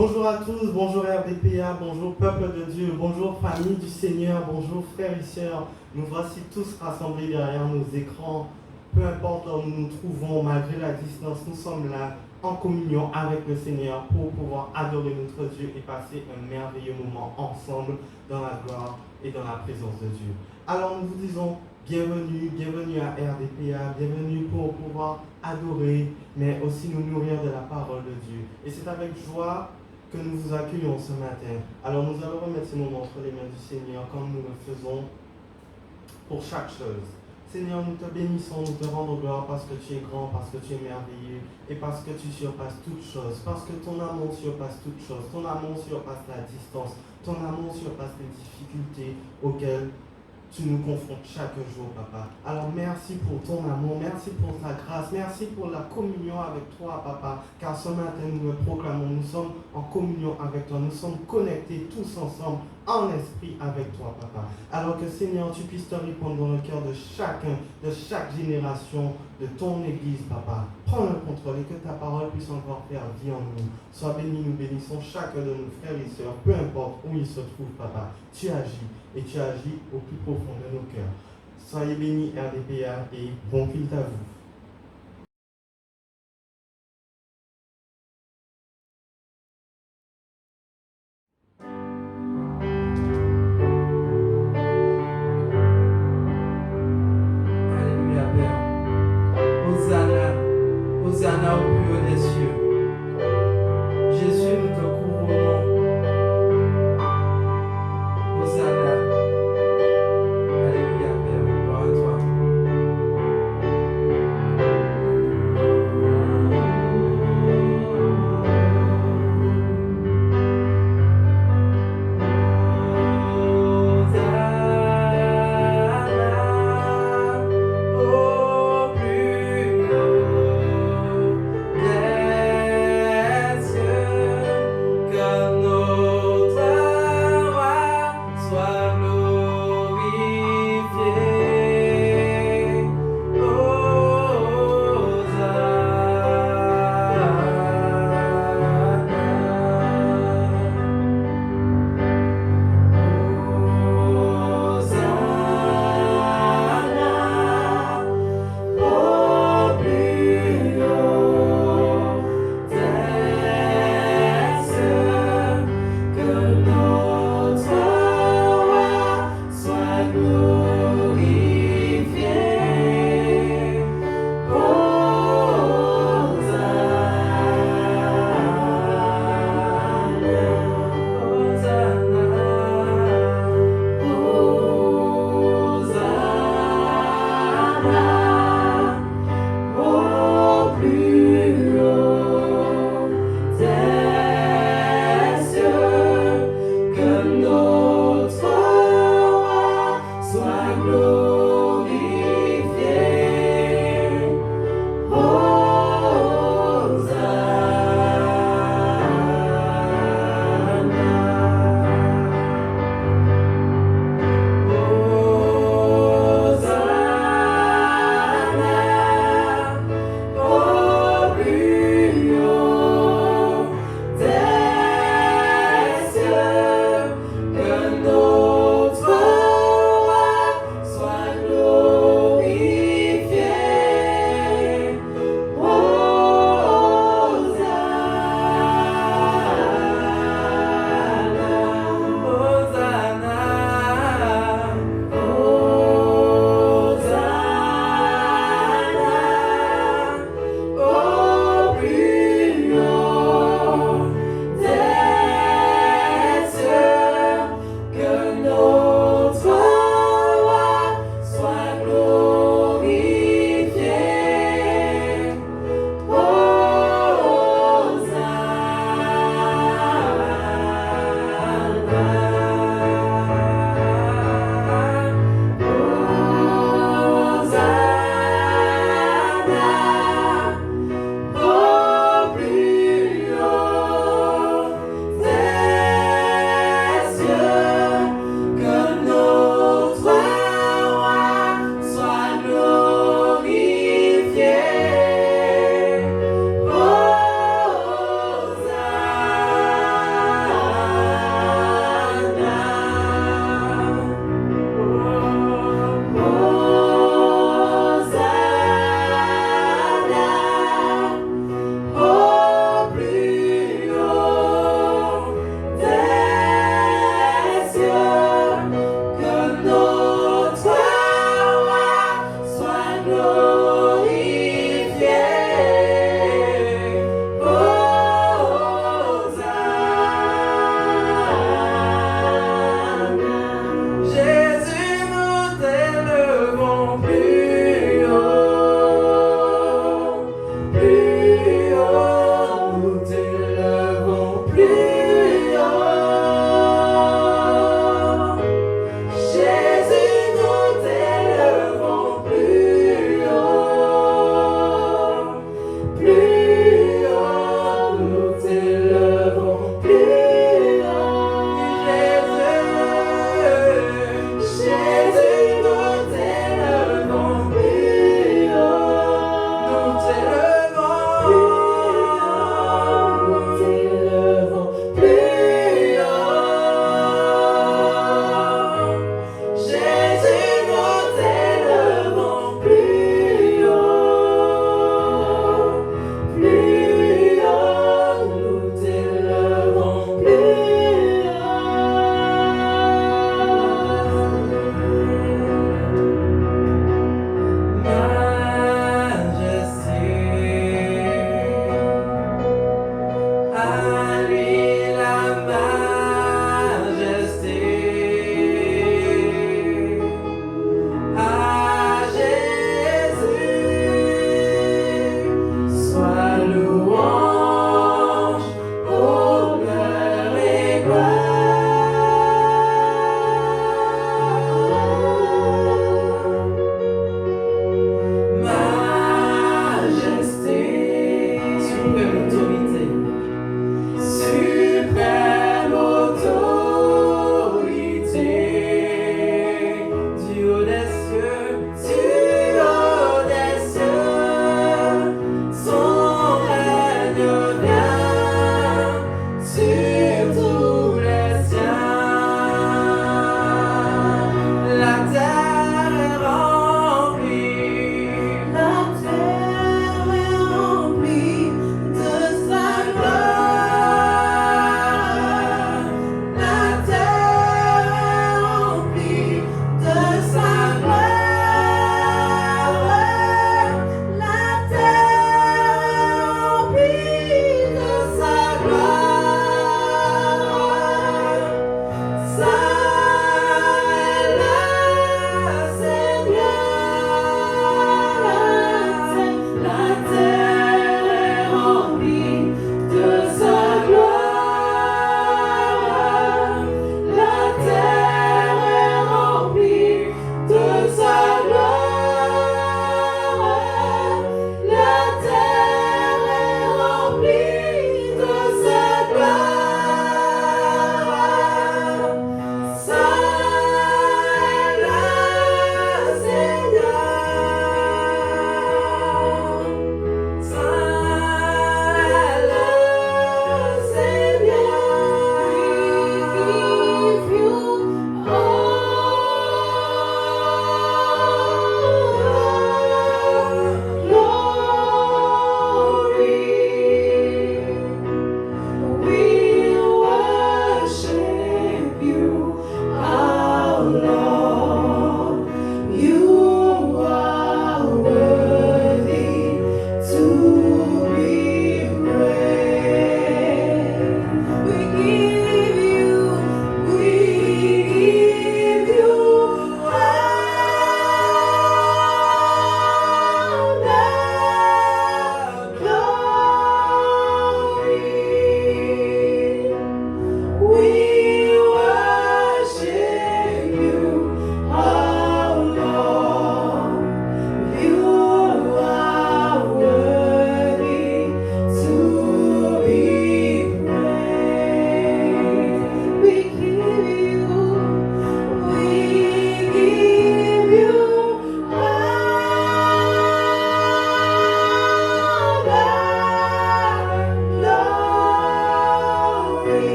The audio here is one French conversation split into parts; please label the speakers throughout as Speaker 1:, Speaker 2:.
Speaker 1: Bonjour à tous, bonjour RDPA, bonjour peuple de Dieu, bonjour famille du Seigneur, bonjour frères et sœurs. Nous voici tous rassemblés derrière nos écrans. Peu importe où nous nous trouvons, malgré la distance, nous sommes là en communion avec le Seigneur pour pouvoir adorer notre Dieu et passer un merveilleux moment ensemble dans la gloire et dans la présence de Dieu. Alors nous vous disons bienvenue, bienvenue à RDPA, bienvenue pour pouvoir adorer, mais aussi nous nourrir de la parole de Dieu. Et c'est avec joie que nous vous accueillons ce matin. Alors nous allons remettre ces moments entre les mains du Seigneur comme nous le faisons pour chaque chose. Seigneur, nous te bénissons, nous te rendons gloire parce que tu es grand, parce que tu es merveilleux et parce que tu surpasses toutes choses, parce que ton amour surpasse toutes choses, ton amour surpasse la distance, ton amour surpasse les difficultés auxquelles tu nous confrontes chaque jour, papa. Alors merci pour ton amour, merci pour ta grâce, merci pour la communion avec toi, papa. Car ce matin, nous le proclamons, nous sommes en communion avec toi, nous sommes connectés tous ensemble en esprit avec toi, papa. Alors que Seigneur, tu puisses te répondre dans le cœur de chacun, de chaque génération de ton Église, papa. Prends le contrôle et que ta parole puisse encore faire vie en nous. Sois béni, nous bénissons chacun de nos frères et sœurs, peu importe où ils se trouvent, papa. Tu agis et tu agis au plus profond de nos cœurs. Soyez bénis, RDPA, et bon culte à vous.
Speaker 2: Alléluia, Père. Hosanna, Hosanna au plus haut des cieux. Jésus, nous te couronnons. Hosanna. Alléluia, Père. Gloire à toi.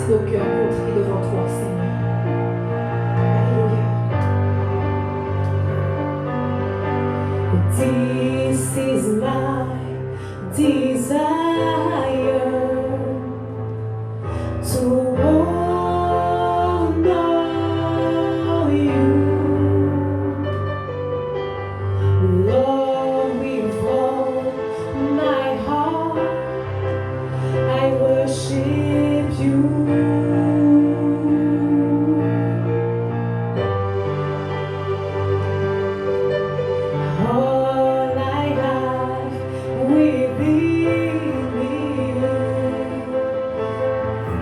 Speaker 3: Voici nos cœurs contrits devant toi, Seigneur. Alléluia. This is my desire to honor you, Lord, with all my heart I worship you. All I have within me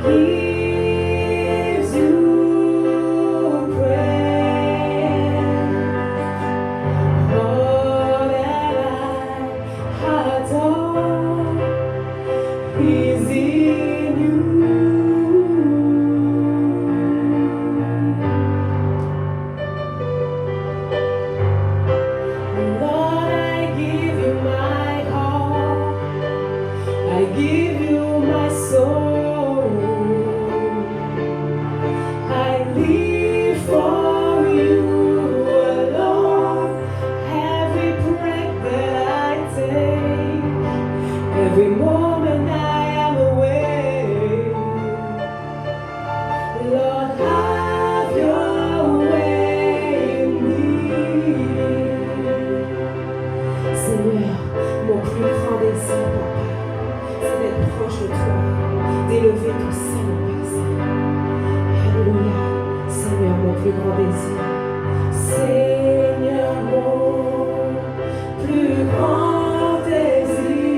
Speaker 3: gives you praise. All that I adore is in you. Lord, I give you my heart, I give you my soul, I live for you alone. Every breath that I take, every moment I am awake, Lord, have your way in me. Seigneur, mon plus grand désir, Papa, c'est d'être proche de toi, d'élever ton Saint-Nom, Père Saint. Alléluia. Seigneur, mon plus grand désir. Seigneur, mon plus grand désir,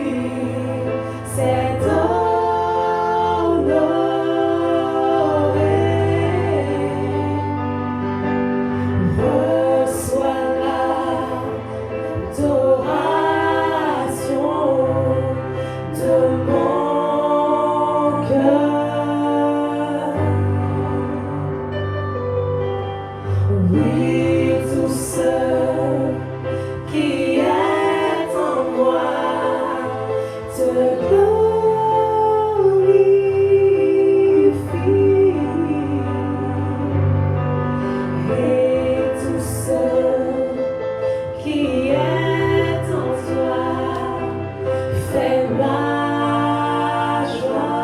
Speaker 3: c'est d'honorer. Reçois l'adoration de mon cœur. Oui, tout ce qui est en moi te glorifie. Et tout ce qui est en toi fait ma joie.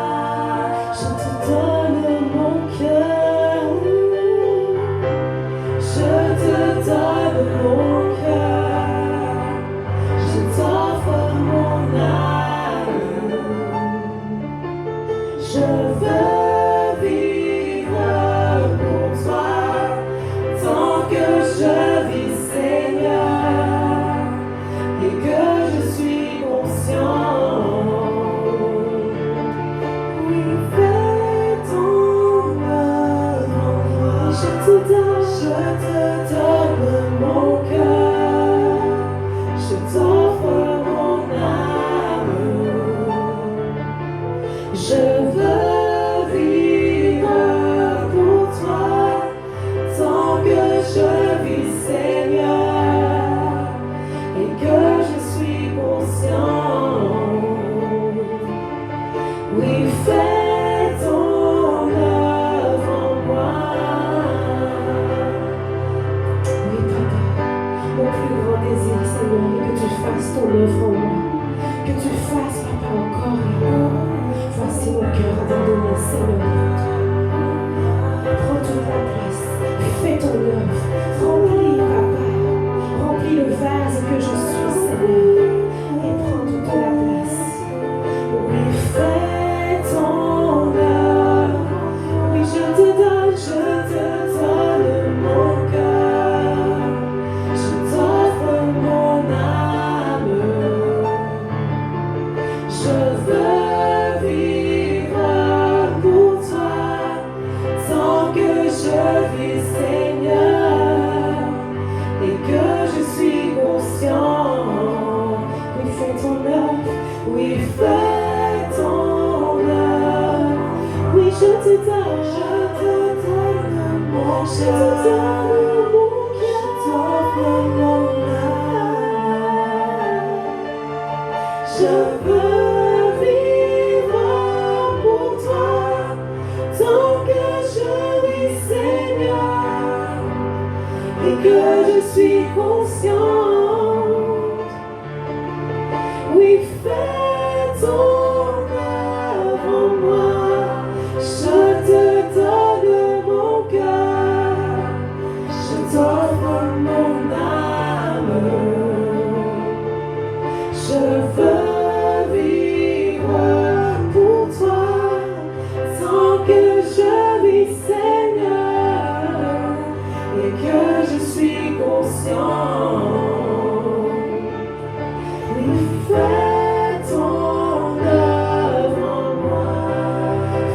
Speaker 3: Je te donne mon cœur, je te donne mon cœur, je t'offre mon âme. Je veux vivre pour toi tant que je vis, Seigneur, et que je suis conscient. Oui, fais ton œuvre en moi. Je te donne mon cœur, je t'offre mon âme. Je veux vivre pour toi tant que je vis, Seigneur, et que je suis conscient. Oui, fais ton œuvre en moi. Oui, Papa, mon plus grand désir, Seigneur, est que tu fasses ton œuvre en moi. Que tu fasses, Papa, encore et encore. Voici mon cœur abandonné, Seigneur. Prends toute la place, fais ton œuvre, remplis, Papa, remplis le vase que je suis, Seigneur, et prends toute la place. Oui, fais ton œuvre, oui, je te donne mon cœur, je t'offre mon âme. Je veux vivre pour toi tant que je vis, Seigneur, et que je suis conscient. Oui, fais ton œuvre, oui, fais ton œuvre. Oui, je te donne mon cœur, je t'offre mon âme. Je veux vivre pour toi tant consciente. Oui, fais ton œuvre en moi. Je te donne mon cœur. Je t'offre mon âme. Je veux vivre pour toi tant que je vis, Seigneur, et que je suis conscient. Oui, fais ton œuvre en moi.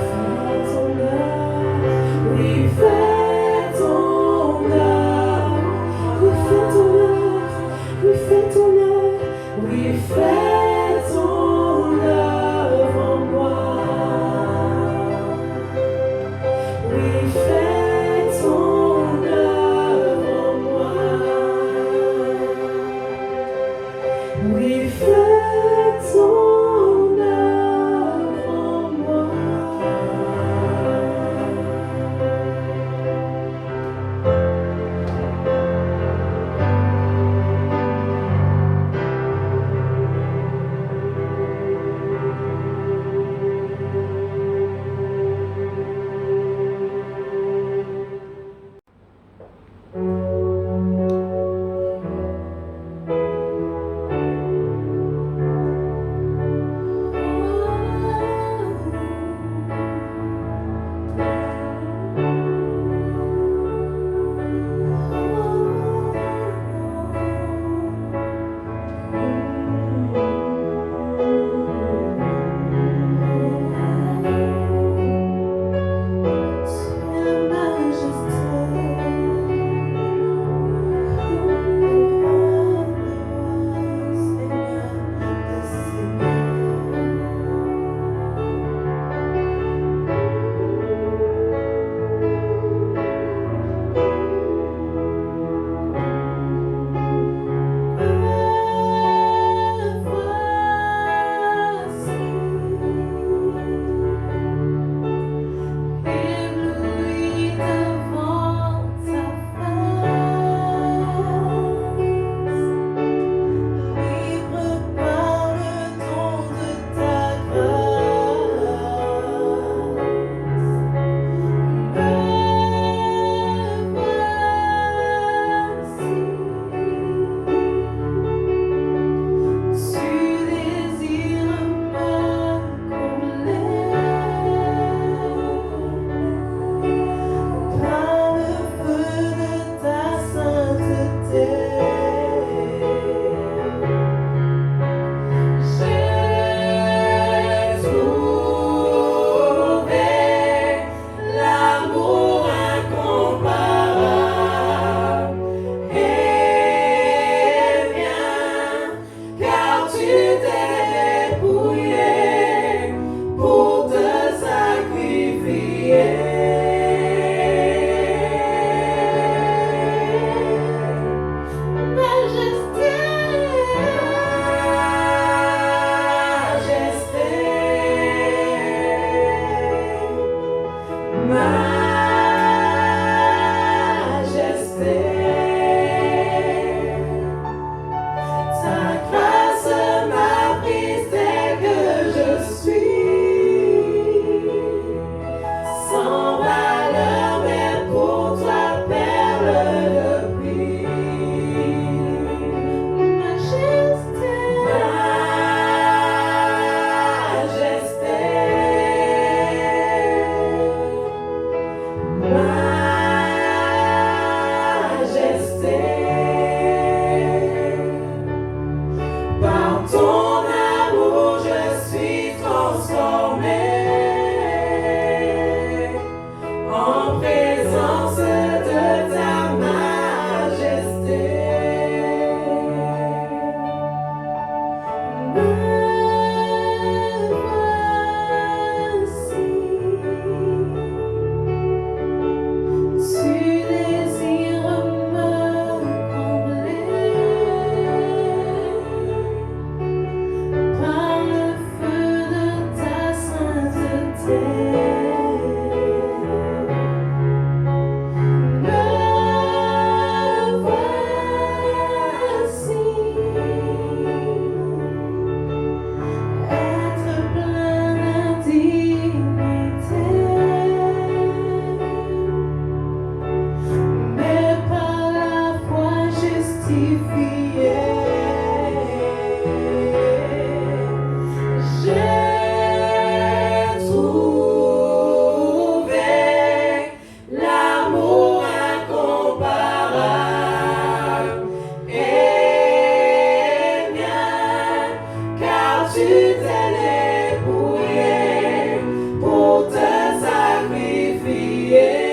Speaker 3: Fais ton œuvre. Oui, fais ton œuvre. Oui, fais ton œuvre. Oui, fais ton œuvre. Oui, fais ton œuvre en moi. Oui, fais ton œuvre en moi. Oui, fais ton œuvre en moi. tu t'es dépouillé pour te sacrifier.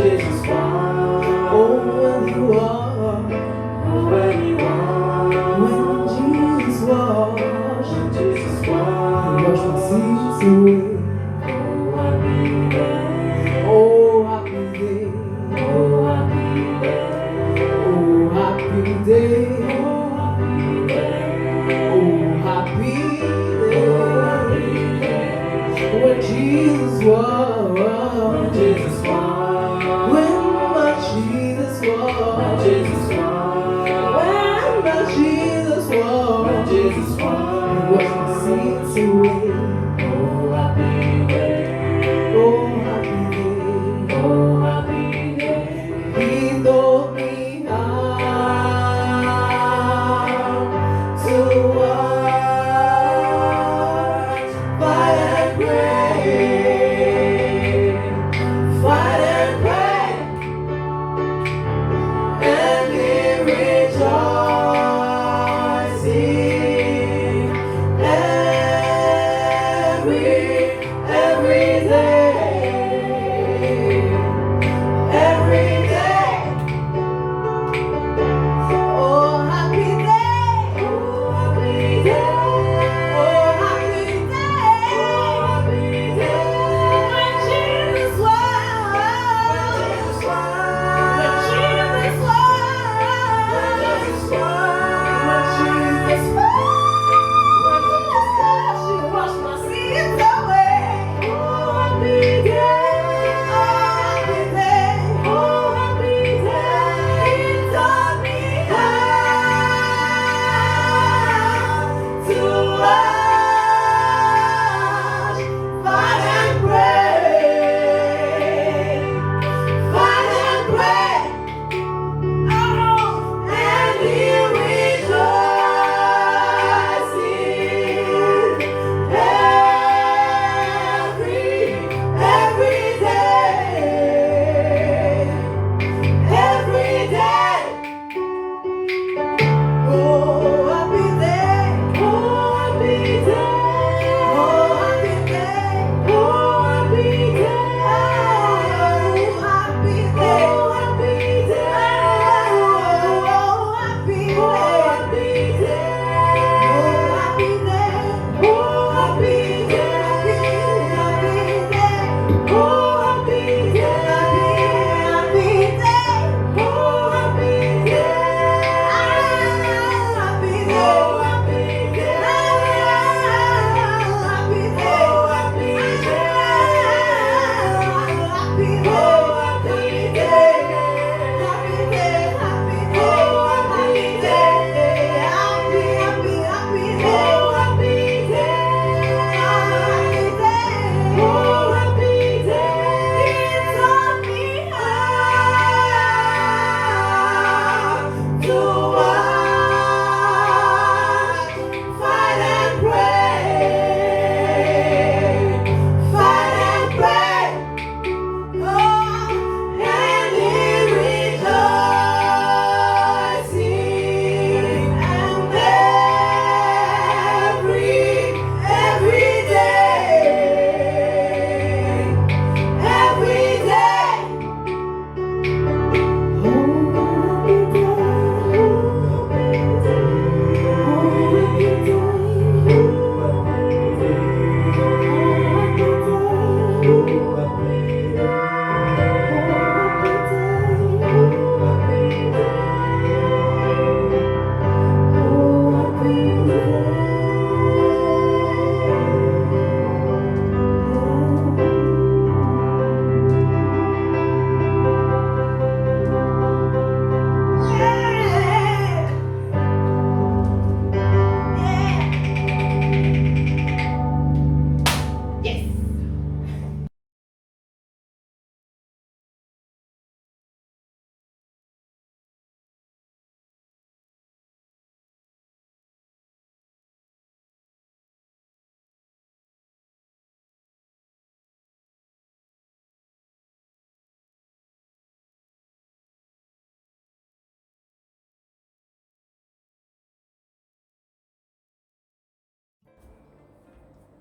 Speaker 2: Jesus,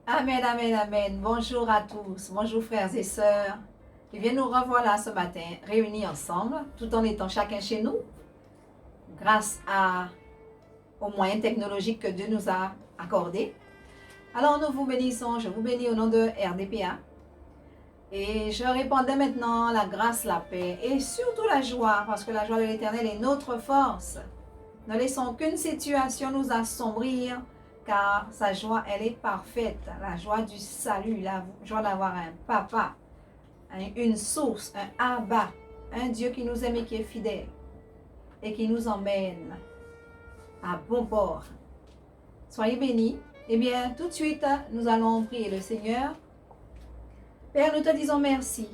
Speaker 4: Amen, amen, amen. Bonjour à tous. Bonjour frères et sœurs. Eh bien, nous revoilà ce matin réunis ensemble, tout en étant chacun chez nous, grâce aux moyens technologiques que Dieu nous a accordés. Alors, nous vous bénissons. Je vous bénis au nom de RDPA. Et je répandais maintenant la grâce, la paix et surtout la joie, parce que la joie de l'Éternel est notre force. Ne laissons qu'une situation nous assombrir, car sa joie, elle est parfaite. La joie du salut, la joie d'avoir un papa, une source, un Abba, un Dieu qui nous aime et qui est fidèle et qui nous emmène à bon port. Soyez bénis. Eh bien, tout de suite, nous allons prier le Seigneur. Père, nous te disons merci.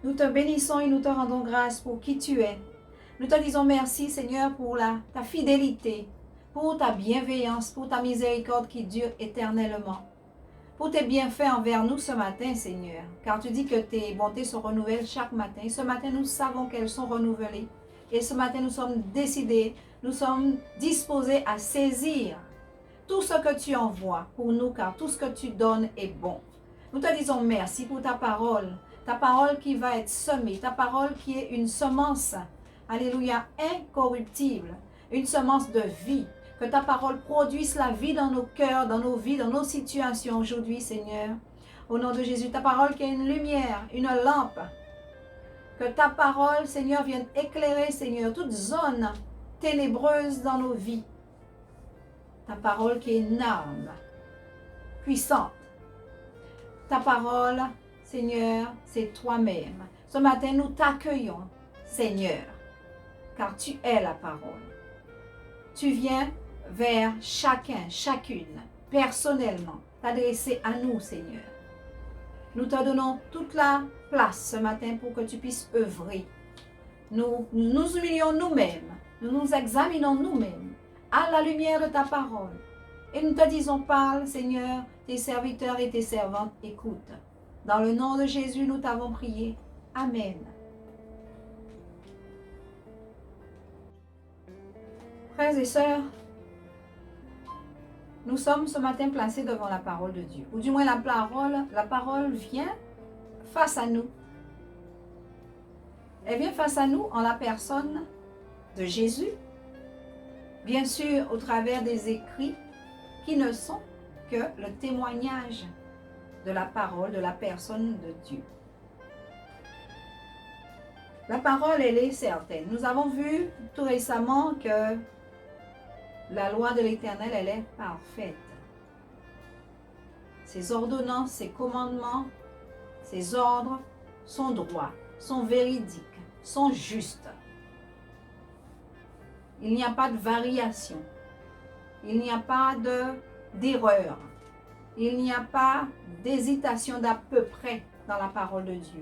Speaker 4: Nous te bénissons et nous te rendons grâce pour qui tu es. Nous te disons merci, Seigneur, pour ta fidélité, pour ta bienveillance, pour ta miséricorde qui dure éternellement. pour tes bienfaits envers nous ce matin, Seigneur. Car tu dis que tes bontés se renouvellent chaque matin. Et ce matin, nous savons qu'elles sont renouvelées. Et ce matin, nous sommes décidés, nous sommes disposés à saisir tout ce que tu envoies pour nous, car tout ce que tu donnes est bon. Nous te disons merci pour ta parole qui va être semée, ta parole qui est une semence, alléluia, incorruptible, une semence de vie. Que ta parole produise la vie dans nos cœurs, dans nos vies, dans nos situations aujourd'hui, Seigneur. Au nom de Jésus, ta parole qui est une lumière, une lampe. Que ta parole, Seigneur, vienne éclairer, Seigneur, toute zone ténébreuse dans nos vies. Ta parole qui est une arme puissante. Ta parole, Seigneur, c'est toi-même. Ce matin, nous t'accueillons, Seigneur, car tu es la parole. Tu viens vers chacun, chacune, personnellement, t'adresser à nous, Seigneur. Nous te donnons toute la place ce matin pour que tu puisses œuvrer. Nous nous humilions nous-mêmes, nous nous examinons nous-mêmes à la lumière de ta parole. Et nous te disons, parle, Seigneur, tes serviteurs et tes servantes écoutent. Dans le nom de Jésus, nous t'avons prié. Amen. Frères et sœurs, nous sommes ce matin placés devant la parole de Dieu. Ou du moins la parole vient face à nous. Elle vient face à nous en la personne de Jésus. Bien sûr, au travers des écrits qui ne sont que le témoignage de la parole, de la personne de Dieu. La parole, elle est certaine. Nous avons vu tout récemment que la loi de l'Éternel, elle est parfaite. Ses ordonnances, ses commandements, ses ordres sont droits, sont véridiques, sont justes. Il n'y a pas de variation. Il n'y a pas d'erreur. Il n'y a pas d'hésitation d'à peu près dans la parole de Dieu.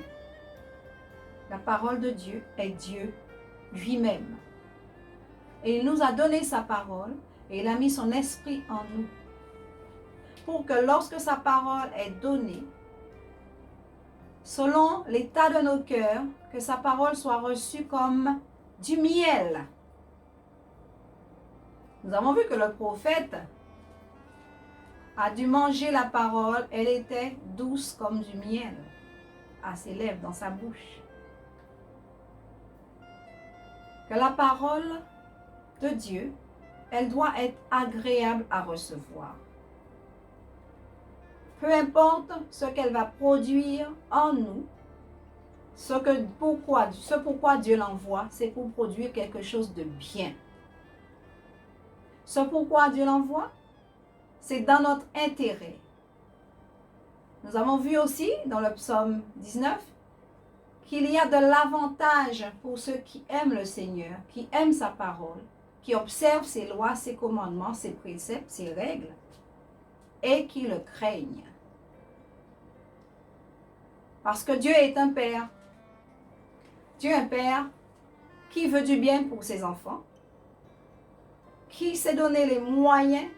Speaker 4: La parole de Dieu est Dieu lui-même. Et il nous a donné sa parole et il a mis son esprit en nous. Pour que lorsque sa parole est donnée, selon l'état de nos cœurs, que sa parole soit reçue comme du miel. Nous avons vu que le prophète a dû manger la parole, elle était douce comme du miel à ses lèvres, dans sa bouche. Que la parole de Dieu, elle doit être agréable à recevoir. Peu importe ce qu'elle va produire en nous, pourquoi Dieu l'envoie, c'est pour produire quelque chose de bien. Ce pourquoi Dieu l'envoie, c'est dans notre intérêt. Nous avons vu aussi dans le psaume 19 qu'il y a de l'avantage pour ceux qui aiment le Seigneur, qui aiment sa parole, qui observent ses lois, ses commandements, ses préceptes, ses règles, et qui le craignent. Parce que Dieu est un Père. Dieu est un Père qui veut du bien pour ses enfants, qui s'est donné les moyens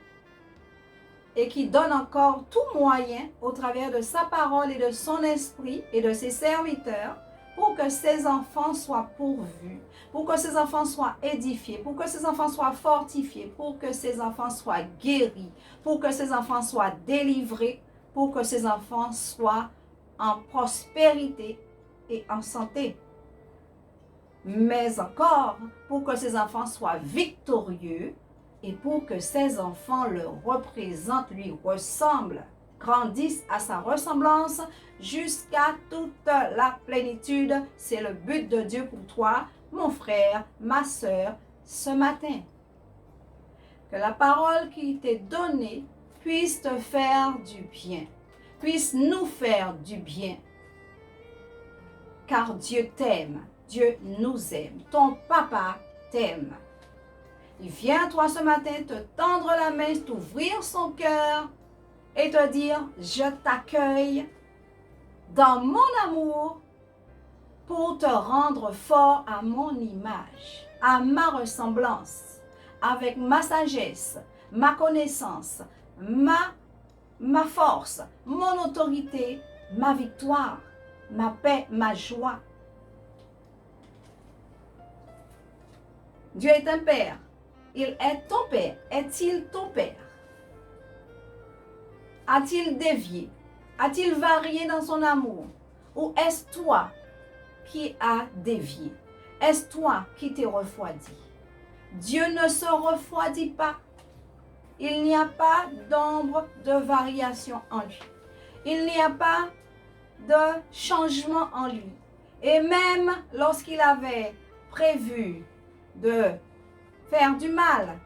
Speaker 4: et qui donne encore tout moyen au travers de sa parole et de son esprit et de ses serviteurs pour que ses enfants soient pourvus, pour que ses enfants soient édifiés, pour que ses enfants soient fortifiés, pour que ses enfants soient guéris, pour que ses enfants soient délivrés, pour que ses enfants soient en prospérité et en santé. Mais encore, pour que ses enfants soient victorieux et pour que ses enfants le représentent, lui ressemblent, grandissent à sa ressemblance jusqu'à toute la plénitude. C'est le but de Dieu pour toi, mon frère, ma sœur, ce matin. Que la parole qui t'est donnée puisse te faire du bien, puisse nous faire du bien. Car Dieu t'aime, Dieu nous aime, ton papa t'aime. Il vient à toi ce matin te tendre la main, t'ouvrir son cœur et te dire, je t'accueille dans mon amour pour te rendre fort à mon image, à ma ressemblance, avec ma sagesse, ma connaissance, ma ma force, mon autorité, ma victoire, ma paix, ma joie. Dieu est un Père. Il est ton Père. Est-il ton Père? A-t-il dévié? A-t-il varié dans son amour? Ou est-ce toi qui as dévié? Est-ce toi qui t'es refroidi? Dieu ne se refroidit pas. Il n'y a pas d'ombre de variation en lui. Il n'y a pas de changement en lui. Et même lorsqu'il avait prévu de faire du mal,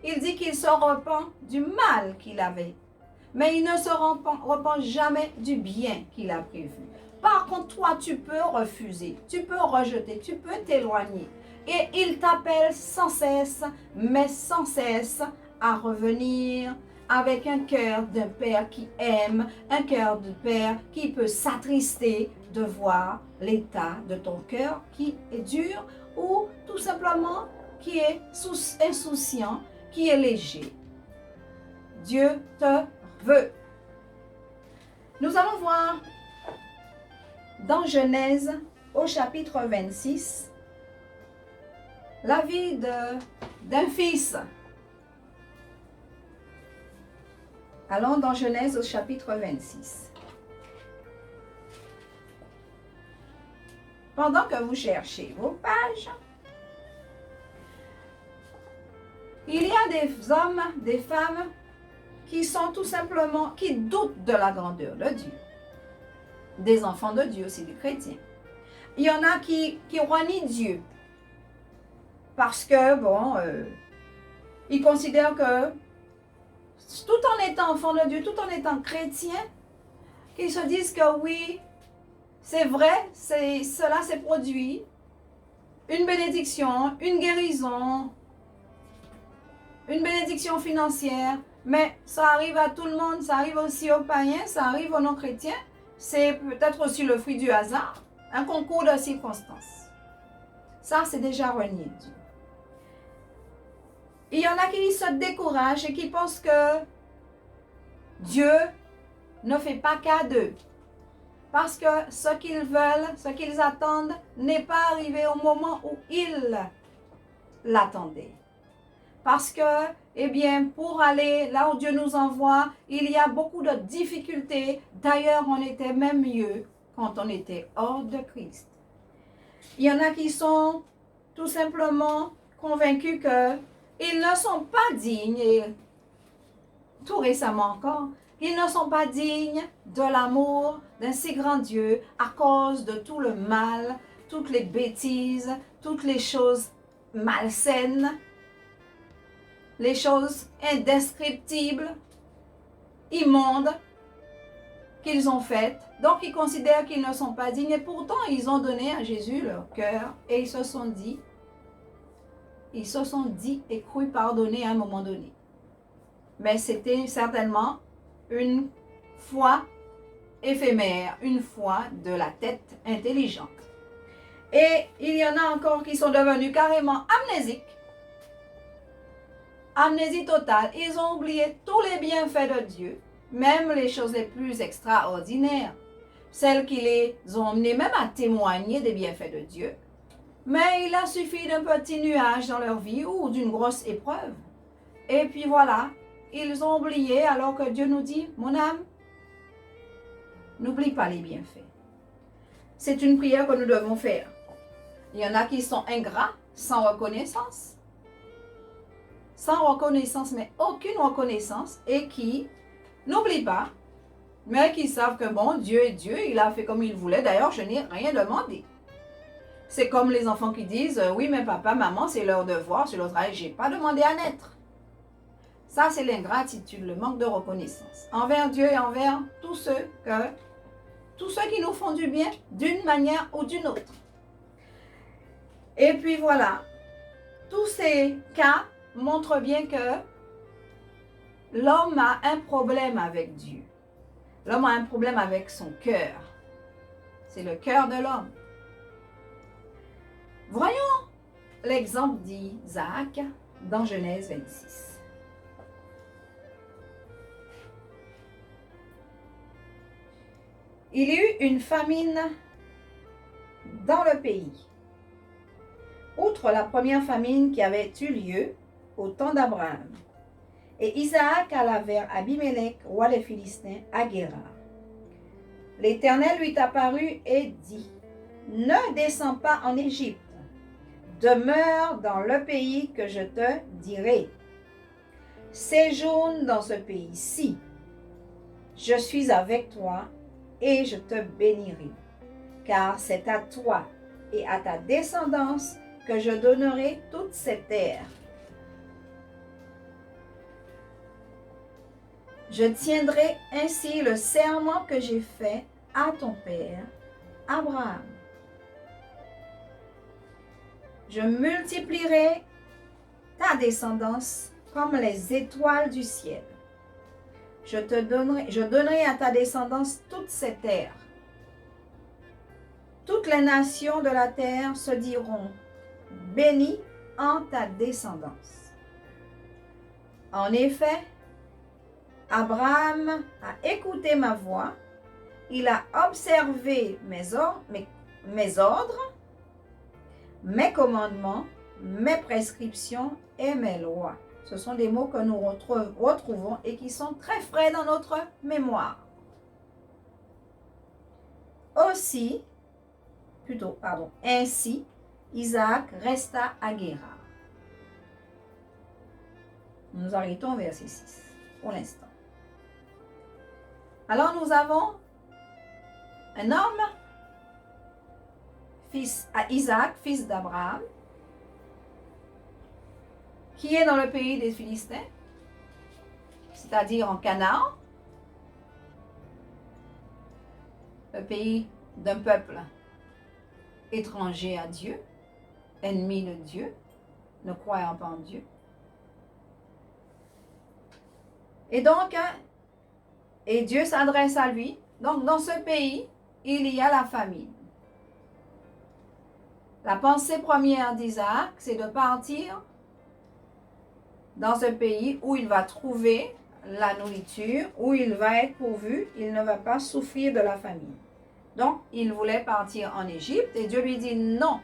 Speaker 4: il dit qu'il se repent du mal qu'il avait. Mais il ne se repent jamais du bien qu'il a prévu. Par contre, toi, tu peux refuser, tu peux rejeter, tu peux t'éloigner. Et il t'appelle sans cesse, mais sans cesse, à revenir avec un cœur d'un père qui aime, un cœur de père qui peut s'attrister de voir l'état de ton cœur qui est dur ou tout simplement qui est insouciant, qui est léger. Dieu te veut. Nous allons voir dans Genèse au chapitre 26 la vie d'un fils. Allons dans Genèse au chapitre 26. Pendant que vous cherchez vos pages, il y a des hommes, des femmes qui sont tout simplement, qui doutent de la grandeur de Dieu. Des enfants de Dieu aussi, des chrétiens. Il y en a qui renient Dieu parce que, bon, ils considèrent que tout en étant enfant de Dieu, tout en étant chrétien, qu'ils se disent que oui, c'est vrai, cela s'est produit, une bénédiction, une guérison, une bénédiction financière, mais ça arrive à tout le monde, ça arrive aussi aux païens, ça arrive aux non-chrétiens, c'est peut-être aussi le fruit du hasard, un concours de circonstances. Ça, c'est déjà renié Dieu. Il y en a qui se découragent et qui pensent que Dieu ne fait pas cas d'eux. Parce que ce qu'ils veulent, ce qu'ils attendent, n'est pas arrivé au moment où ils l'attendaient. Parce que, eh bien, pour aller là où Dieu nous envoie, il y a beaucoup de difficultés. D'ailleurs, on était même mieux quand on était hors de Christ. Il y en a qui sont tout simplement convaincus qu'ils ne sont pas dignes, et tout récemment encore, ils ne sont pas dignes de l'amour d'un si grand Dieu à cause de tout le mal, toutes les bêtises, toutes les choses malsaines, les choses indescriptibles, immondes qu'ils ont faites. Donc, ils considèrent qu'ils ne sont pas dignes et pourtant, ils ont donné à Jésus leur cœur et ils se sont dit et cru pardonner à un moment donné. Mais c'était certainement une foi éphémère, une foi de la tête intelligente. Et il y en a encore qui sont devenus carrément amnésiques. Amnésie totale. Ils ont oublié tous les bienfaits de Dieu, même les choses les plus extraordinaires, celles qui les ont amenés même à témoigner des bienfaits de Dieu. Mais il a suffi d'un petit nuage dans leur vie ou d'une grosse épreuve. Et puis voilà, ils ont oublié alors que Dieu nous dit, mon âme, n'oublie pas les bienfaits. C'est une prière que nous devons faire. Il y en a qui sont ingrats, sans reconnaissance. Sans reconnaissance, mais aucune reconnaissance, et qui n'oublient pas, mais qui savent que bon, Dieu est Dieu, il a fait comme il voulait. D'ailleurs, je n'ai rien demandé. C'est comme les enfants qui disent, oui, mais papa, maman, c'est leur devoir, c'est leur travail, je n'ai pas demandé à naître. Ça, c'est l'ingratitude, le manque de reconnaissance envers Dieu et envers tous ceux qui nous font du bien d'une manière ou d'une autre. Et puis voilà, tous ces cas montrent bien que l'homme a un problème avec Dieu. L'homme a un problème avec son cœur. C'est le cœur de l'homme. Voyons l'exemple d'Isaac dans Genèse 26. Il y eut une famine dans le pays. Outre la première famine qui avait eu lieu au temps d'Abraham. Et Isaac alla vers Abimelech, roi des Philistins, à Guérar. L'Éternel lui apparut et dit, « Ne descends pas en Égypte, demeure dans le pays que je te dirai. Séjourne dans ce pays-ci. Je suis avec toi et je te bénirai, car c'est à toi et à ta descendance que je donnerai toute cette terre. Je tiendrai ainsi le serment que j'ai fait à ton père, Abraham. Je multiplierai ta descendance comme les étoiles du ciel. Je donnerai à ta descendance toute cette terre. Toutes les nations de la terre se diront bénies en ta descendance. En effet, Abraham a écouté ma voix, il a observé mes ordres, mes commandements, mes prescriptions et mes lois. Ce sont des mots que nous retrouvons et qui sont très frais dans notre mémoire. Ainsi, Isaac resta à Guérar. Nous arrêtons au verset 6 pour l'instant. Alors nous avons un homme, fils à Isaac, fils d'Abraham, qui est dans le pays des Philistins, c'est-à-dire en Canaan, le pays d'un peuple étranger à Dieu, ennemi de Dieu, ne croyant pas en Dieu. Et donc, et Dieu s'adresse à lui. Donc, dans ce pays, il y a la famine. La pensée première d'Isaac, c'est de partir dans ce pays où il va trouver la nourriture, où il va être pourvu, il ne va pas souffrir de la famine. Donc, il voulait partir en Égypte et Dieu lui dit non,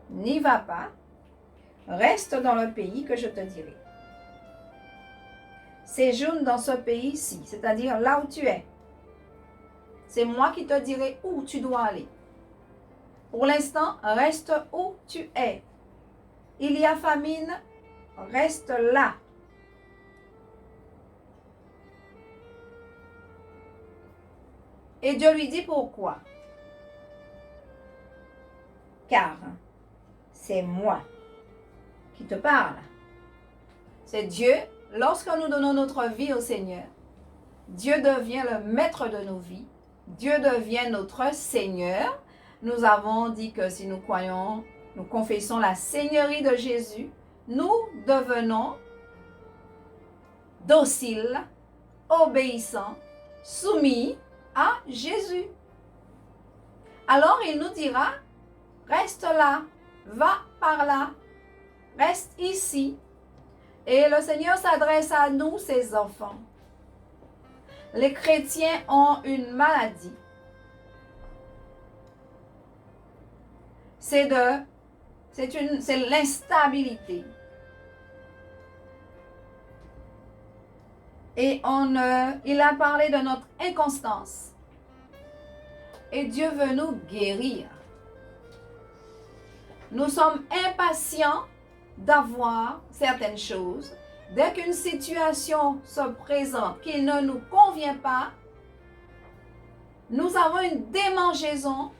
Speaker 4: n'y va pas, reste dans le pays que je te dirai. Séjourne dans ce pays-ci, c'est-à-dire là où tu es. C'est moi qui te dirai où tu dois aller. Pour l'instant, reste où tu es. Il y a famine, reste là. Et Dieu lui dit pourquoi. Car c'est moi qui te parle. C'est Dieu. Lorsque nous donnons notre vie au Seigneur, Dieu devient le maître de nos vies. Dieu devient notre Seigneur. Nous avons dit que si nous croyons, nous confessons la Seigneurie de Jésus, nous devenons dociles, obéissants, soumis à Jésus. Alors il nous dira, reste là, va par là, reste ici. Et le Seigneur s'adresse à nous, ses enfants. Les chrétiens ont une maladie. C'est l'instabilité. Et il a parlé de notre inconstance. Et Dieu veut nous guérir. Nous sommes impatients d'avoir certaines choses. Dès qu'une situation se présente qui ne nous convient pas, nous avons une démangeaison,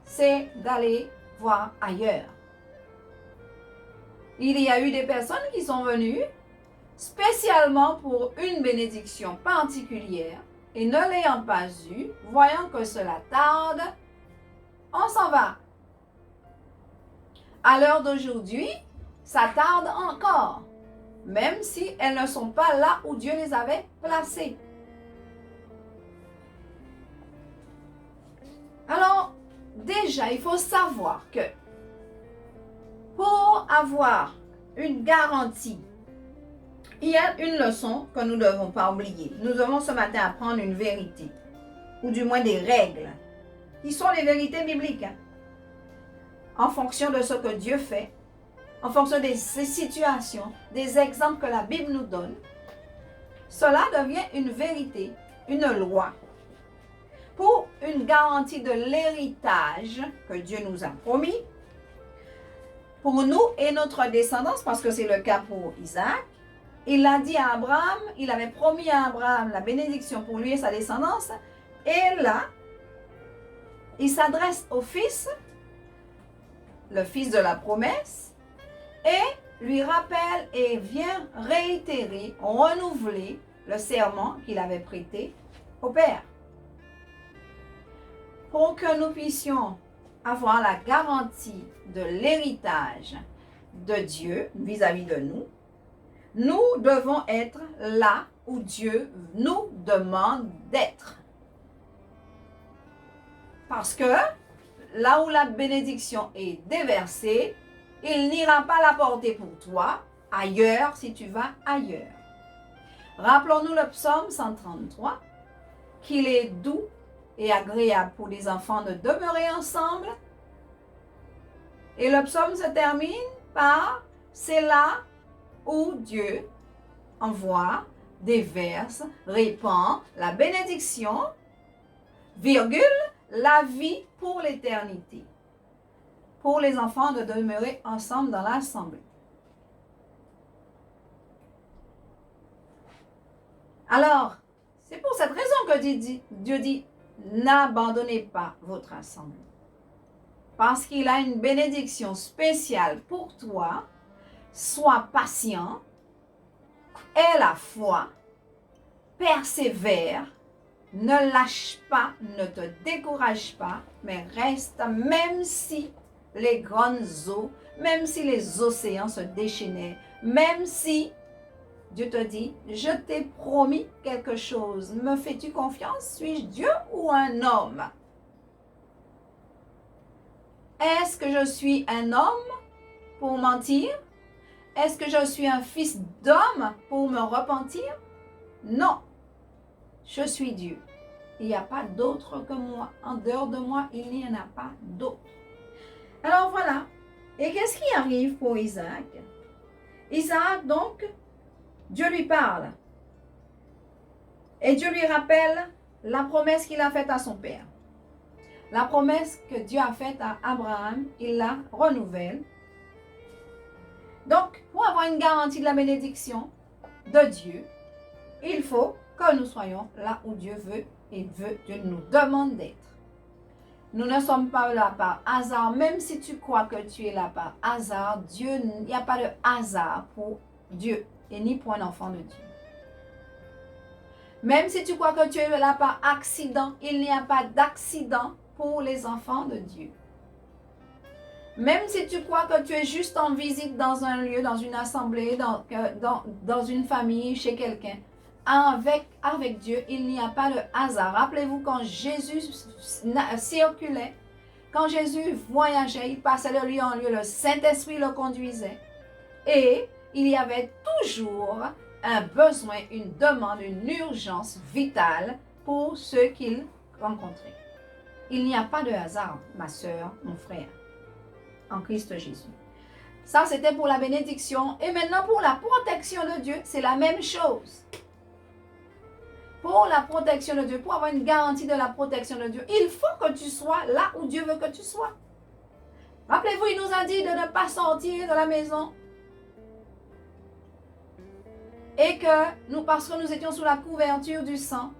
Speaker 4: c'est d'aller voir ailleurs. Il y a eu des personnes qui sont venues spécialement pour une bénédiction particulière et ne l'ayant pas eue, voyant que cela tarde, on s'en va. À l'heure d'aujourd'hui, ça tarde encore, même si elles ne sont pas là où Dieu les avait placées. Alors, déjà, il faut savoir que pour avoir une garantie, il y a une leçon que nous ne devons pas oublier. Nous devons ce matin apprendre une vérité. ou du moins des règles, qui sont les vérités bibliques, hein, en fonction de ce que Dieu fait, en fonction des situations, des exemples que la Bible nous donne, cela devient une vérité, une loi, pour une garantie de l'héritage que Dieu nous a promis, pour nous et notre descendance, parce que c'est le cas pour Isaac. Il l'a dit à Abraham, il avait promis à Abraham la bénédiction pour lui et sa descendance, et là, il s'adresse au fils, le fils de la promesse, et lui rappelle et vient réitérer, renouveler le serment qu'il avait prêté au Père. Pour que nous puissions avoir la garantie de l'héritage de Dieu vis-à-vis de nous, nous devons être là où Dieu nous demande d'être. Parce que là où la bénédiction est déversée, il n'ira pas la porter pour toi ailleurs si tu vas ailleurs. Rappelons-nous le psaume 133, qu'il est doux et agréable pour les enfants de demeurer ensemble. Et le psaume se termine par « C'est là où Dieu envoie, déverse, répand la bénédiction, virgule, la vie pour l'éternité. » Pour les enfants de demeurer ensemble dans l'assemblée. Alors, c'est pour cette raison que Dieu dit, n'abandonnez pas votre assemblée. Parce qu'il a une bénédiction spéciale pour toi. Sois patient, aie la foi, persévère, ne lâche pas, ne te décourage pas, mais reste, même si les grandes eaux, même si les océans se déchaînaient, même si Dieu te dit, je t'ai promis quelque chose, me fais-tu confiance? Suis-je Dieu ou un homme? Est-ce que je suis un homme pour mentir? Est-ce que je suis un fils d'homme pour me repentir? Non, je suis Dieu. Il n'y a pas d'autre que moi. En dehors de moi, il n'y en a pas d'autre. Alors voilà. Et qu'est-ce qui arrive pour Isaac? Isaac, donc, Dieu lui parle. Et Dieu lui rappelle la promesse qu'il a faite à son père. La promesse que Dieu a faite à Abraham, il la renouvelle. Donc, pour avoir une garantie de la bénédiction de Dieu, il faut que nous soyons là où Dieu veut et Dieu nous demande d'être. Nous ne sommes pas là par hasard, même si tu crois que tu es là par hasard, il n'y a pas de hasard pour Dieu et ni pour un enfant de Dieu. Même si tu crois que tu es là par accident, il n'y a pas d'accident pour les enfants de Dieu. Même si tu crois que tu es juste en visite dans un lieu, dans une assemblée, dans une famille, chez quelqu'un, avec Dieu, il n'y a pas de hasard. Rappelez-vous quand Jésus circulait, quand Jésus voyageait, il passait de lieu en lieu, le Saint-Esprit le conduisait. Et il y avait toujours un besoin, une demande, une urgence vitale pour ceux qu'il rencontrait. Il n'y a pas de hasard, ma soeur, mon frère, en Christ Jésus. Ça, c'était pour la bénédiction. Et maintenant, pour la protection de Dieu, c'est la même chose. Pour la protection de Dieu, pour avoir une garantie de la protection de Dieu, il faut que tu sois là où Dieu veut que tu sois. Rappelez-vous, il nous a dit de ne pas sortir de la maison. Et que nous, parce que nous étions sous la couverture du sang,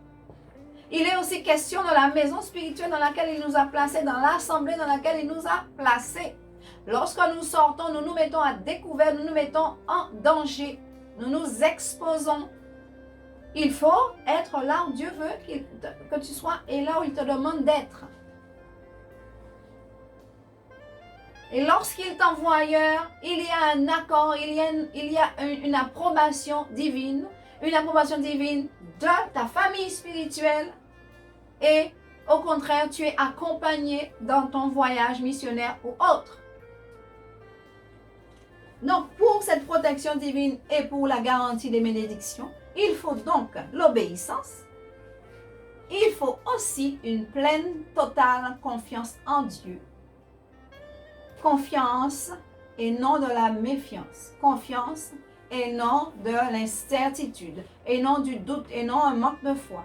Speaker 4: il est aussi question de la maison spirituelle dans laquelle il nous a placés, dans l'assemblée dans laquelle il nous a placés. Lorsque nous sortons, nous nous mettons à découvert, nous nous mettons en danger, nous nous exposons. Il faut être là où Dieu veut que tu sois et là où il te demande d'être. Et lorsqu'il t'envoie ailleurs, il y a un accord, il y a une approbation divine de ta famille spirituelle. Et au contraire, tu es accompagné dans ton voyage missionnaire ou autre. Donc, pour cette protection divine et pour la garantie des bénédictions, il faut donc l'obéissance. il faut aussi une pleine, totale confiance en Dieu. Confiance et non de la méfiance. Confiance et non de l'incertitude. Et non du doute et non un manque de foi.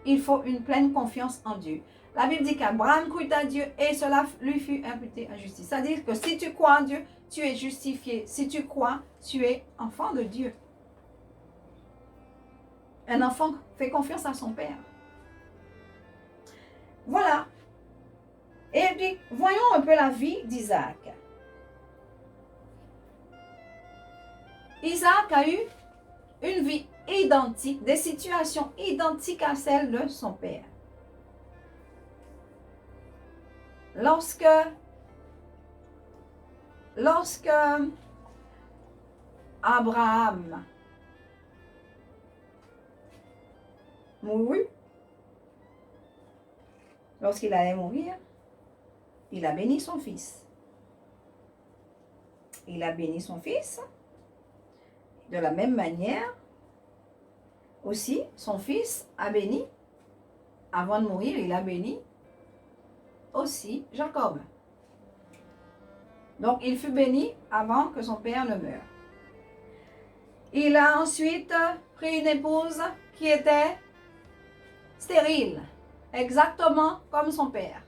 Speaker 4: Il faut une pleine confiance en Dieu. La Bible dit qu'Abraham crut à Dieu et cela lui fut imputé à justice. C'est-à-dire que si tu crois en Dieu, tu es justifié. Si tu crois, tu es enfant de Dieu. Un enfant fait confiance à son père. Voilà. Et puis, voyons un peu la vie d'Isaac. Isaac a eu une vie identique, des situations identiques à celles de son père. Lorsque Abraham mourut, lorsqu'il allait mourir, il a béni son fils. Il a béni son fils. De la même manière, aussi, son fils a béni, avant de mourir, il a béni aussi Jacob. Donc, il fut béni avant que son père ne meure. Il a ensuite pris une épouse qui était stérile, exactement comme son père.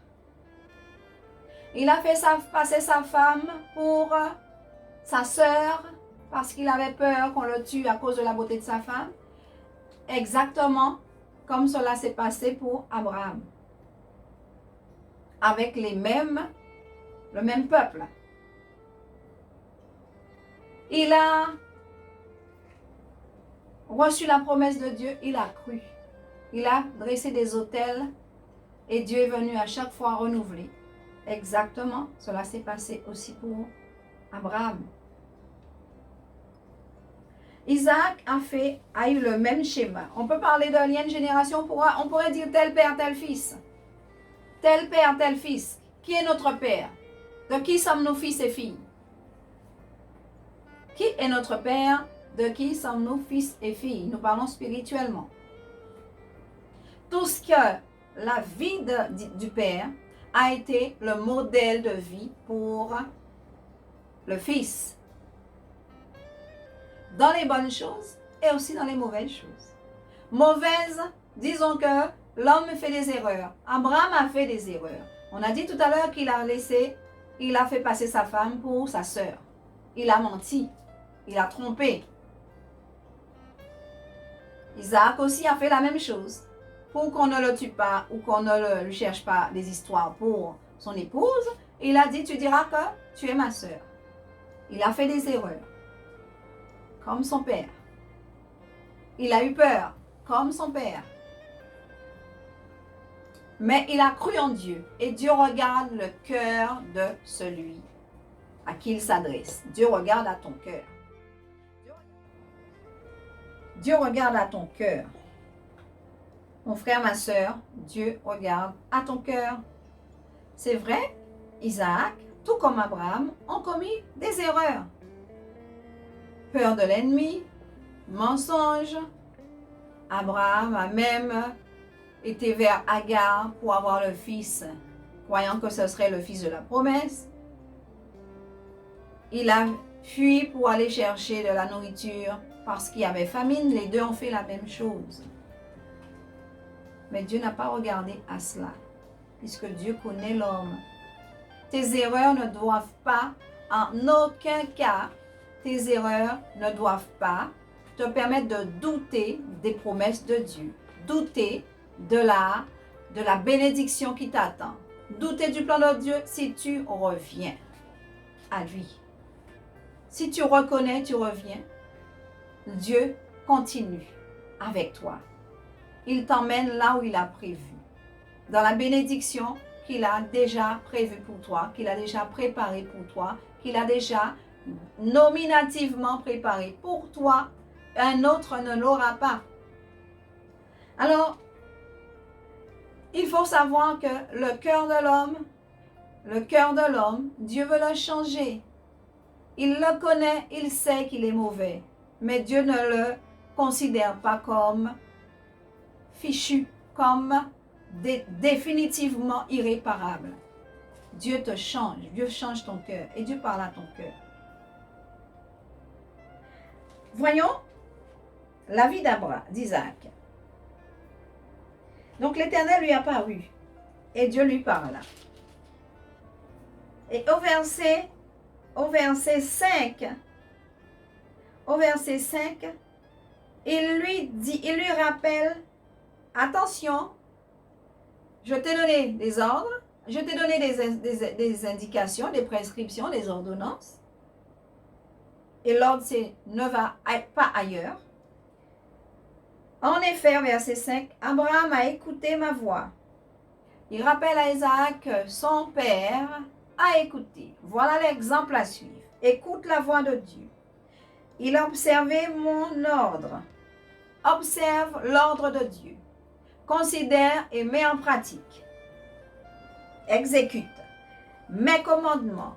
Speaker 4: Il a fait passer sa femme pour sa sœur parce qu'il avait peur qu'on le tue à cause de la beauté de sa femme, exactement comme cela s'est passé pour Abraham, avec le même peuple. Il a reçu la promesse de Dieu, il a cru. Il a dressé des autels et Dieu est venu à chaque fois renouveler. Exactement, cela s'est passé aussi pour Abraham. Isaac a eu le même schéma. On peut parler d'un lien de génération, on pourrait dire tel père, tel fils. Tel père, tel fils. Qui est notre père? De qui sommes-nous fils et filles? Qui est notre père? De qui sommes-nous fils et filles? Nous parlons spirituellement. Tout ce que la vie du père a été le modèle de vie pour le fils. Dans les bonnes choses et aussi dans les mauvaises choses. Mauvaises, disons que l'homme fait des erreurs. Abraham a fait des erreurs. On a dit tout à l'heure qu'il a fait passer sa femme pour sa sœur. Il a menti. Il a trompé. Isaac aussi a fait la même chose. Pour qu'on ne le tue pas ou qu'on ne lui cherche pas des histoires pour son épouse, il a dit, tu diras que tu es ma sœur. Il a fait des erreurs. Comme son père. Il a eu peur, comme son père. Mais il a cru en Dieu. Et Dieu regarde le cœur de celui à qui il s'adresse. Dieu regarde à ton cœur. Dieu regarde à ton cœur. Mon frère, ma soeur, Dieu regarde à ton cœur. C'est vrai, Isaac, tout comme Abraham, ont commis des erreurs. Peur de l'ennemi, mensonge. Abraham a même été vers Agar pour avoir le fils, croyant que ce serait le fils de la promesse. Il a fui pour aller chercher de la nourriture parce qu'il y avait famine. Les deux ont fait la même chose. Mais Dieu n'a pas regardé à cela, puisque Dieu connaît l'homme. Tes erreurs ne doivent pas, en aucun cas, tes erreurs ne doivent pas te permettre de douter des promesses de Dieu, douter de la bénédiction qui t'attend, douter du plan de Dieu si tu reviens à lui. Si tu reconnais, tu reviens, Dieu continue avec toi. Il t'emmène là où il a prévu, dans la bénédiction qu'il a déjà prévue pour toi, qu'il a déjà préparée pour toi, qu'il a déjà nominativement préparée pour toi. Un autre ne l'aura pas. Alors, il faut savoir que le cœur de l'homme, Dieu veut le changer. Il le connaît, il sait qu'il est mauvais, mais Dieu ne le considère pas comme fichu. comme définitivement irréparable. Dieu te change, Dieu change ton cœur et Dieu parle à ton cœur. Voyons la vie d'Isaac. Donc l'Éternel lui apparut et Dieu lui parla. Et au verset 5, il lui rappelle, attention, je t'ai donné des ordres, je t'ai donné des indications, des prescriptions, des ordonnances. Et l'ordre, c'est ne va pas ailleurs. En effet, verset 5, Abraham a écouté ma voix. Il rappelle à Isaac que son père a écouté. Voilà l'exemple à suivre. Écoute la voix de Dieu. Il a observé mon ordre. Observe l'ordre de Dieu. Considère et met en pratique. Exécute mes commandements.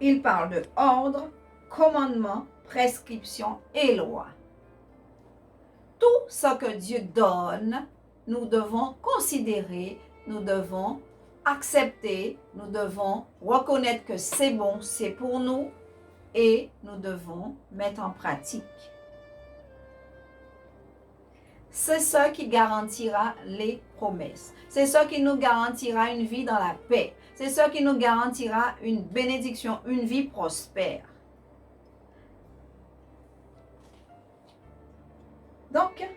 Speaker 4: Il parle de ordre, commandement, prescription et loi. Tout ce que Dieu donne, nous devons considérer, nous devons accepter, nous devons reconnaître que c'est bon, c'est pour nous et nous devons mettre en pratique. C'est ce qui garantira les promesses. C'est ce qui nous garantira une vie dans la paix. C'est ce qui nous garantira une bénédiction, une vie prospère. Donc,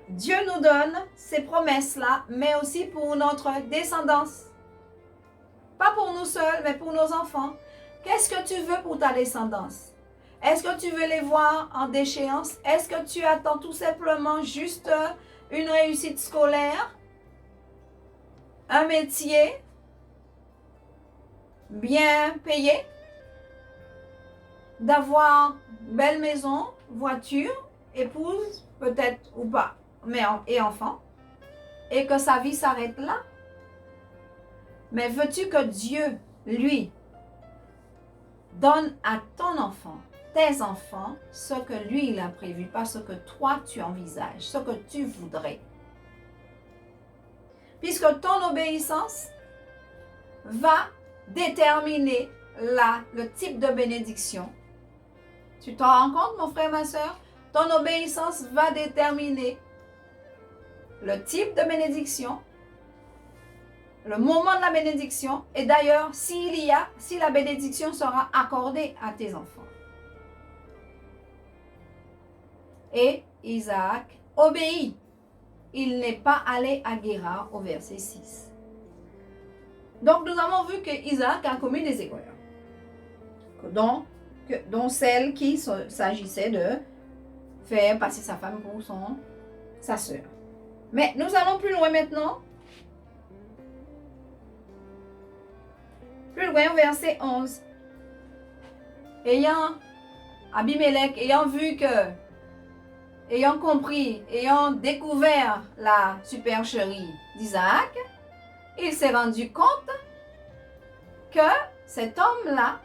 Speaker 4: Dieu nous donne ces promesses-là, mais aussi pour notre descendance. Pas pour nous seuls, mais pour nos enfants. Qu'est-ce que tu veux pour ta descendance? Est-ce que tu veux les voir en déchéance? Est-ce que tu attends tout simplement juste une réussite scolaire? Un métier bien payé? D'avoir une belle maison, voiture, épouse, peut-être ou pas, et enfant, et que sa vie s'arrête là? Mais veux-tu que Dieu, lui, donne à ton enfant, tes enfants, ce que lui, il a prévu, pas ce que toi, tu envisages, ce que tu voudrais? Puisque ton obéissance va déterminer le type de bénédiction. Tu t'en rends compte, mon frère, ma soeur? Ton obéissance va déterminer le type de bénédiction, le moment de la bénédiction, et d'ailleurs, si la bénédiction sera accordée à tes enfants. Et Isaac obéit. Il n'est pas allé à Guérar au verset 6. Donc, nous avons vu que Isaac a commis des erreurs, dont celle qui s'agissait de faire passer sa femme pour sa sœur. Mais nous allons plus loin maintenant. Plus loin au verset 11. Abimelech, ayant compris, ayant découvert la supercherie d'Isaac, il s'est rendu compte que cet homme-là,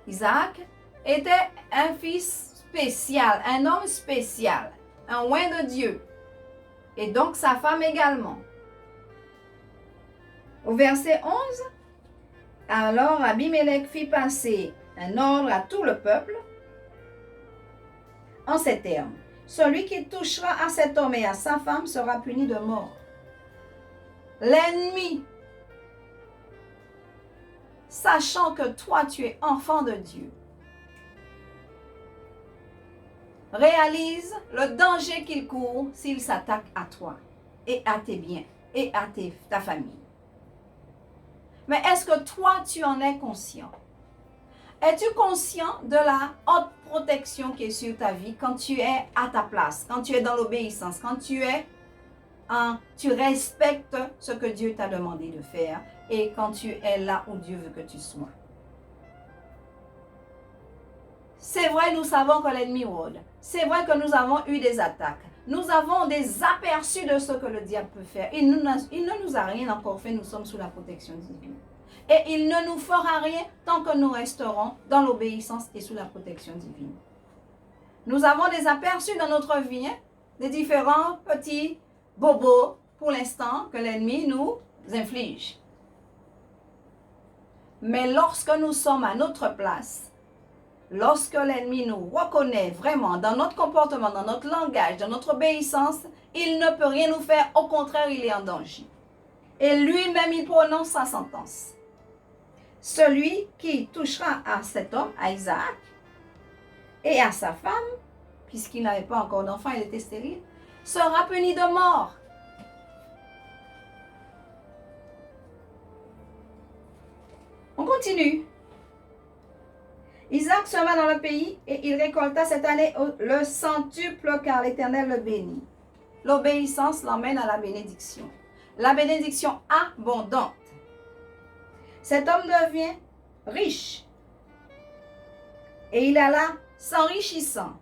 Speaker 4: Isaac, était un fils spécial, un homme spécial, un oint de Dieu, et donc sa femme également. Au verset 11, alors Abimelech fit passer un ordre à tout le peuple en ces termes: celui qui touchera à cet homme et à sa femme sera puni de mort. L'ennemi, sachant que toi tu es enfant de Dieu, réalise le danger qu'il court s'il s'attaque à toi et à tes biens et à ta famille. Mais est-ce que toi tu en es conscient? Es-tu conscient de la haute protection qui est sur ta vie quand tu es à ta place, quand tu es dans l'obéissance, quand tu respectes ce que Dieu t'a demandé de faire et quand tu es là où Dieu veut que tu sois? C'est vrai, nous savons que l'ennemi rôde. C'est vrai que nous avons eu des attaques. Nous avons des aperçus de ce que le diable peut faire. Il ne nous a rien encore fait, nous sommes sous la protection divine. Et il ne nous fera rien tant que nous resterons dans l'obéissance et sous la protection divine. Nous avons des aperçus dans notre vie, des différents petits bobos pour l'instant que l'ennemi nous inflige. Mais lorsque nous sommes à notre place, lorsque l'ennemi nous reconnaît vraiment dans notre comportement, dans notre langage, dans notre obéissance, il ne peut rien nous faire. Au contraire, il est en danger. Et lui-même, il prononce sa sentence. Celui qui touchera à cet homme, à Isaac, et à sa femme, puisqu'il n'avait pas encore d'enfant, il était stérile, sera puni de mort. On continue. Isaac sema dans le pays et il récolta cette année le centuple car l'Éternel le bénit. L'obéissance l'emmène à la bénédiction. La bénédiction abondante. Cet homme devient riche et il alla s'enrichissant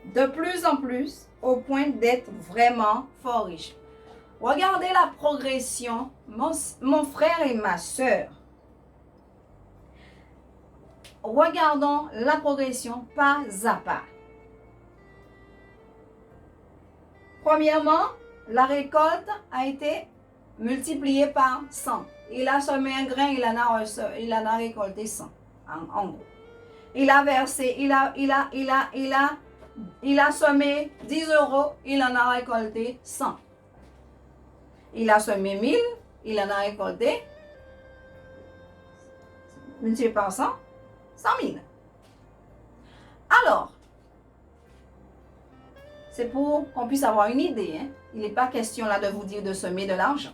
Speaker 4: de plus en plus au point d'être vraiment fort riche. Regardez la progression, mon frère et ma sœur. Regardons la progression pas à pas. Premièrement, la récolte a été multipliée par 100. Il a semé un grain, il en a récolté 100, en gros. Il a versé, il a semé 10 euros, il en a récolté 100. Il a semé 1000, il en a récolté, multiplié par 100, 100 000. Alors, c'est pour qu'on puisse avoir une idée. Hein? Il n'est pas question là de vous dire de semer de l'argent.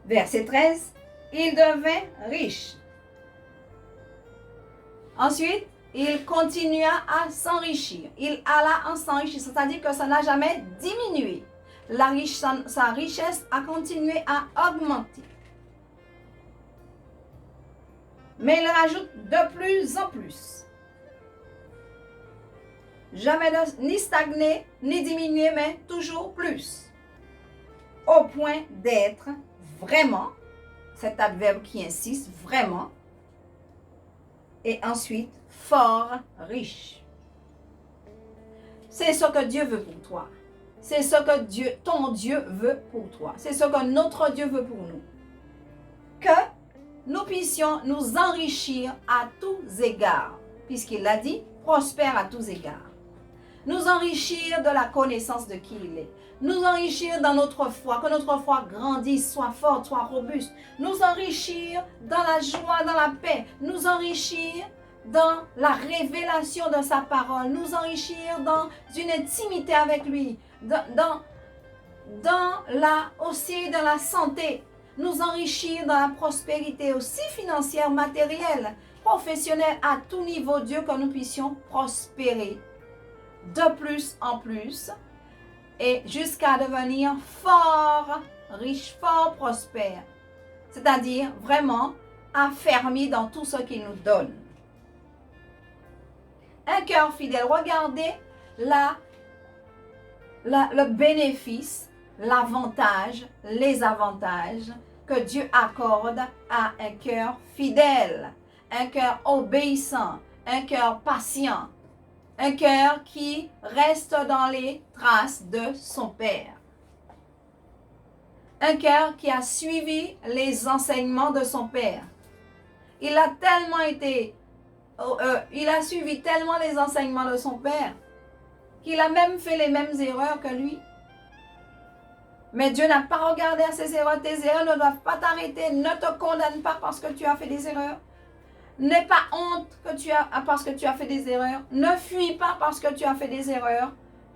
Speaker 4: Verset 13, il devint riche. Ensuite, il continua à s'enrichir. Il alla en s'enrichir, c'est-à-dire que ça n'a jamais diminué. Sa richesse a continué à augmenter. Mais il rajoute de plus en plus. Jamais ni stagner, ni diminuer, mais toujours plus. Au point d'être vraiment, cet adverbe qui insiste, vraiment, et ensuite fort riche. C'est ce que Dieu veut pour toi. C'est ce que ton Dieu veut pour toi. C'est ce que notre Dieu veut pour nous. Que nous puissions nous enrichir à tous égards, puisqu'il l'a dit, prospère à tous égards. Nous enrichir de la connaissance de qui il est. Nous enrichir dans notre foi, que notre foi grandisse, soit forte, soit robuste. Nous enrichir dans la joie, dans la paix. Nous enrichir dans la révélation de sa parole. Nous enrichir dans une intimité avec lui. Aussi dans la santé. Nous enrichir dans la prospérité aussi financière, matérielle, professionnelle, à tout niveau. Dieu, que nous puissions prospérer de plus en plus et jusqu'à devenir fort riche, fort prospère. C'est-à-dire vraiment affermi dans tout ce qu'il nous donne. Un cœur fidèle. Regardez le bénéfice, l'avantage, les avantages que Dieu accorde à un cœur fidèle, un cœur obéissant, un cœur patient, un cœur qui reste dans les traces de son Père. Un cœur qui a suivi les enseignements de son Père. Il a suivi tellement les enseignements de son Père qu'il a même fait les mêmes erreurs que lui. Mais Dieu n'a pas regardé à ses erreurs. Tes erreurs ne doivent pas t'arrêter. Ne te condamne pas parce que tu as fait des erreurs. N'aie pas honte parce que tu as fait des erreurs. Ne fuis pas parce que tu as fait des erreurs.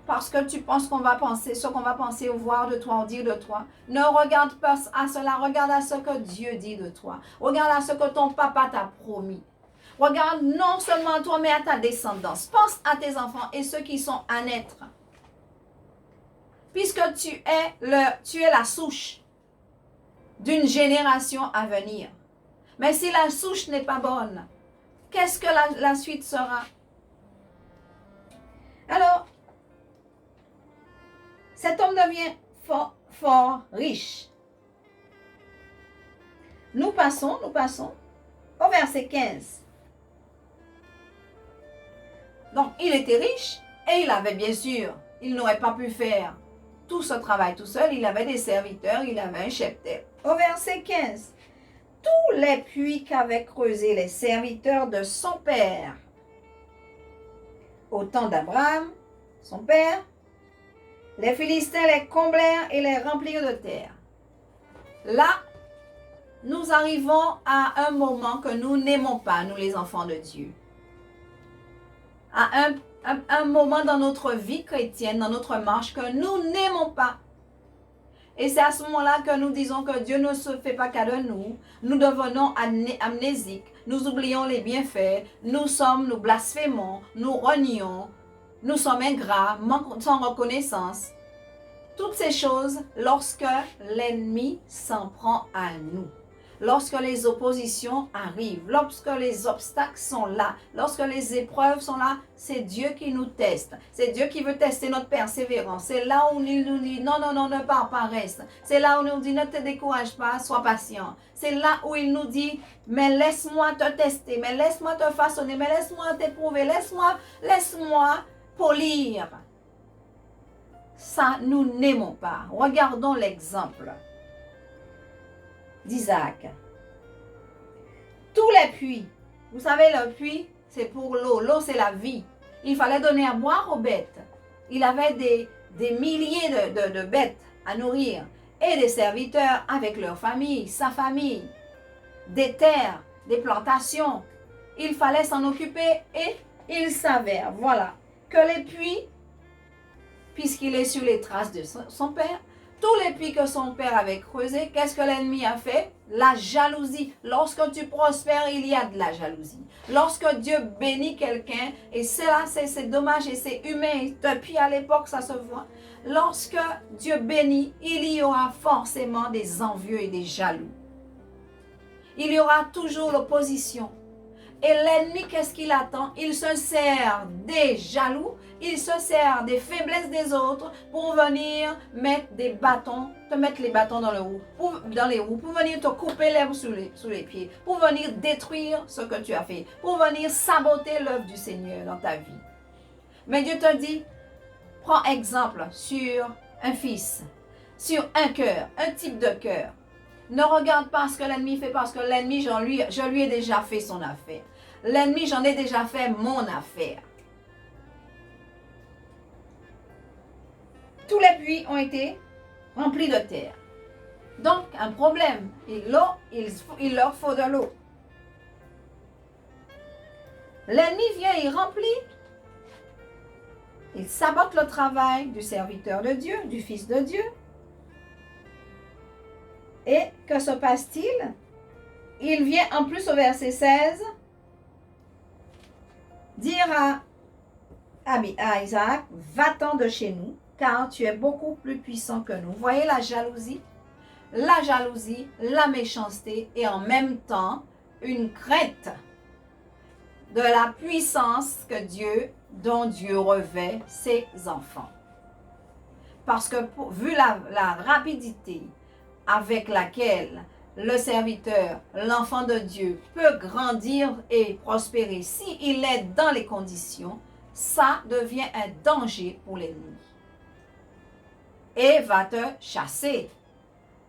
Speaker 4: Parce que tu penses qu'on va penser, ce qu'on va penser ou voir de toi ou dire de toi. Ne regarde pas à cela. Regarde à ce que Dieu dit de toi. Regarde à ce que ton papa t'a promis. Regarde non seulement à toi, mais à ta descendance. Pense à tes enfants et ceux qui sont à naître. Puisque tu es la souche d'une génération à venir. Mais si la souche n'est pas bonne, qu'est-ce que la suite sera? Alors, cet homme devient fort riche. Nous passons au verset 15. Donc, il était riche et il avait bien sûr il n'aurait pas pu faire tout ce travail tout seul. Il avait des serviteurs, il avait un cheptel. Au verset 15, tous les puits qu'avaient creusés les serviteurs de son père, au temps d'Abraham, son père, les Philistins les comblèrent et les remplirent de terre. Là, nous arrivons à un moment que nous n'aimons pas, nous les enfants de Dieu. À un moment dans notre vie chrétienne, dans notre marche, que nous n'aimons pas. Et c'est à ce moment-là que nous disons que Dieu ne se fait pas cas de nous. Nous devenons amnésiques. Nous oublions les bienfaits. Nous blasphémons, nous renions. Nous sommes ingrats, manquons sans reconnaissance. Toutes ces choses, lorsque l'ennemi s'en prend à nous. Lorsque les oppositions arrivent, lorsque les obstacles sont là, lorsque les épreuves sont là, c'est Dieu qui nous teste. C'est Dieu qui veut tester notre persévérance. C'est là où il nous dit non, ne pars pas, reste. C'est là où il nous dit ne te décourage pas, sois patient. C'est là où il nous dit mais laisse-moi te tester, mais laisse-moi te façonner, mais laisse-moi t'éprouver, laisse-moi polir. Ça, nous n'aimons pas. Regardons l'exemple d'Isaac. Tous les puits, vous savez, le puits, c'est pour l'eau. L'eau, c'est la vie. Il fallait donner à boire aux bêtes. Il avait des milliers de bêtes à nourrir et des serviteurs avec leur famille, sa famille, des terres, des plantations. Il fallait s'en occuper et il s'avère, voilà, que les puits, puisqu'il est sur les traces de son père, tous les puits que son père avait creusés, qu'est-ce que l'ennemi a fait? La jalousie. Lorsque tu prospères, il y a de la jalousie. Lorsque Dieu bénit quelqu'un, et c'est dommage et c'est humain, depuis à l'époque ça se voit. Lorsque Dieu bénit, il y aura forcément des envieux et des jaloux. Il y aura toujours l'opposition. Et l'ennemi, qu'est-ce qu'il attend? Il se sert des jaloux, il se sert des faiblesses des autres pour venir mettre te mettre les bâtons dans les roues, pour venir te couper l'herbe sous les pieds, pour venir détruire ce que tu as fait, pour venir saboter l'œuvre du Seigneur dans ta vie. Mais Dieu te dit, prends exemple sur un fils, sur un cœur, un type de cœur. Ne regarde pas ce que l'ennemi fait parce que l'ennemi, je lui ai déjà fait son affaire. L'ennemi, j'en ai déjà fait mon affaire. Tous les puits ont été remplis de terre. Donc, un problème. Et l'eau, il leur faut de l'eau. L'ennemi vient, il remplit. Il sabote le travail du serviteur de Dieu, du Fils de Dieu. Et que se passe-t-il? Il vient en plus au verset 16 dire à Isaac, va-t'en de chez nous, car tu es beaucoup plus puissant que nous. Vous voyez la jalousie, la méchanceté et en même temps une crainte de la puissance dont Dieu revêt ses enfants. Parce que vu la rapidité avec laquelle le serviteur, l'enfant de Dieu, peut grandir et prospérer s'il est dans les conditions, ça devient un danger pour l'ennemi. Et va te chasser.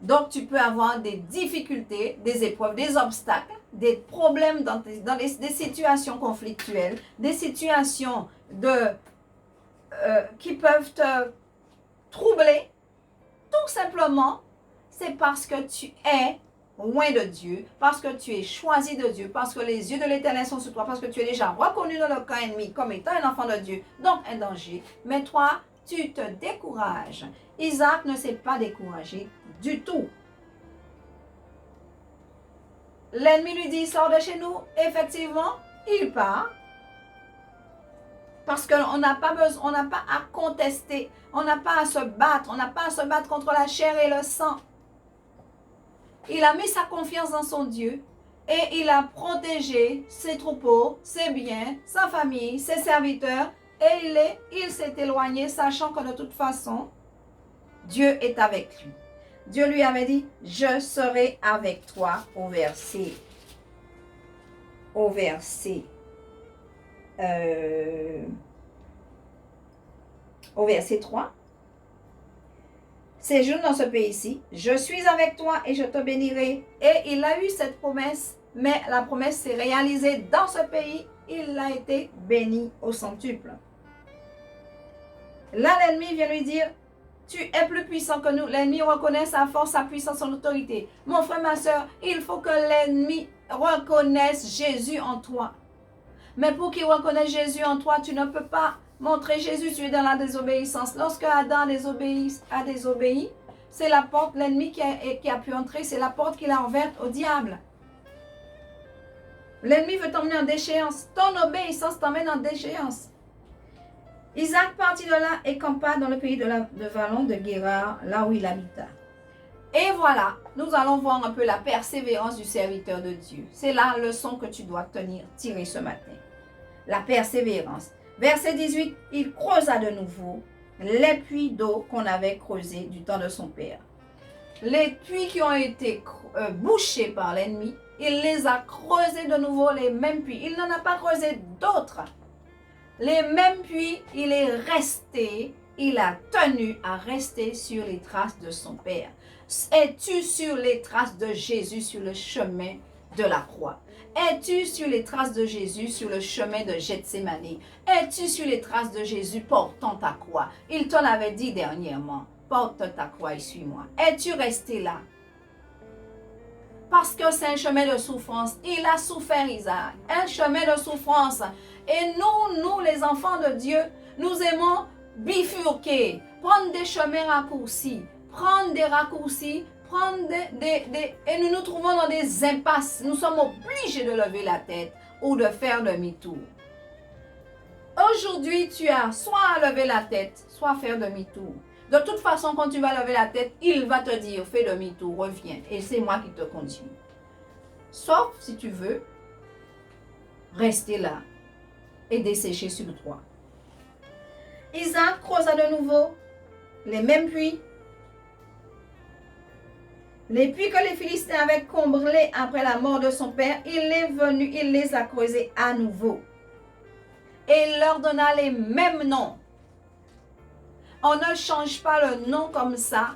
Speaker 4: Donc tu peux avoir des difficultés, des épreuves, des obstacles, des problèmes dans des situations conflictuelles, des situations qui peuvent te troubler. Tout simplement, c'est parce que tu es loin de Dieu, parce que tu es choisi de Dieu, parce que les yeux de l'Éternel sont sur toi, parce que tu es déjà reconnu dans le camp ennemi comme étant un enfant de Dieu, donc un danger. Mais toi, tu te décourages. Isaac ne s'est pas découragé du tout. L'ennemi lui dit, sors de chez nous. Effectivement, il part. Parce qu'on n'a pas besoin, on n'a pas à contester, on n'a pas à se battre, contre la chair et le sang. Il a mis sa confiance dans son Dieu et il a protégé ses troupeaux, ses biens, sa famille, ses serviteurs et il s'est éloigné sachant que de toute façon, Dieu est avec lui. Dieu lui avait dit, je serai avec toi au verset 11. au verset 3. Séjourne dans ce pays-ci, je suis avec toi et je te bénirai. Et il a eu cette promesse, mais la promesse s'est réalisée dans ce pays. Il a été béni au centuple. Là, l'ennemi vient lui dire, tu es plus puissant que nous. L'ennemi reconnaît sa force, sa puissance, son autorité. Mon frère, ma soeur, il faut que l'ennemi reconnaisse Jésus en toi. Mais pour qu'il reconnaisse Jésus en toi, tu ne peux pas montrer Jésus, tu es dans la désobéissance. Lorsque Adam a désobéi, c'est la porte, l'ennemi qui a pu entrer, c'est la porte qu'il a ouverte au diable. L'ennemi veut t'emmener en déchéance. Ton obéissance t'emmène en déchéance. Isaac partit de là et campa dans le pays de Vallon de Guérar, là où il habita. Et voilà, nous allons voir un peu la persévérance du serviteur de Dieu. C'est la leçon que tu dois tirer ce matin. La persévérance. Verset 18, il creusa de nouveau les puits d'eau qu'on avait creusés du temps de son père. Les puits qui ont été bouchés par l'ennemi, il les a creusés de nouveau, les mêmes puits. Il n'en a pas creusé d'autres. Les mêmes puits, il est resté, il a tenu à rester sur les traces de son père. Es-tu sur les traces de Jésus sur le chemin de la croix? Es-tu sur les traces de Jésus sur le chemin de Gethsémani? Es-tu sur les traces de Jésus portant ta croix? Il t'en avait dit dernièrement, porte ta croix et suis-moi. Es-tu resté là? Parce que c'est un chemin de souffrance. Il a souffert, Isaac. Un chemin de souffrance. Et nous les enfants de Dieu, nous aimons bifurquer, prendre des chemins raccourcis, prendre des raccourcis, et nous nous trouvons dans des impasses. Nous sommes obligés de lever la tête ou de faire demi-tour. Aujourd'hui, tu as soit à lever la tête, soit à faire demi-tour. De toute façon, quand tu vas lever la tête, il va te dire, fais demi-tour, reviens. Et c'est moi qui te continue. Sauf si tu veux rester là et dessécher sur toi. Isaac creusa de nouveau les mêmes puits. Les puits que les Philistins avaient comblés après la mort de son père, il est venu, il les a creusés à nouveau. Et il leur donna les mêmes noms. On ne change pas le nom comme ça.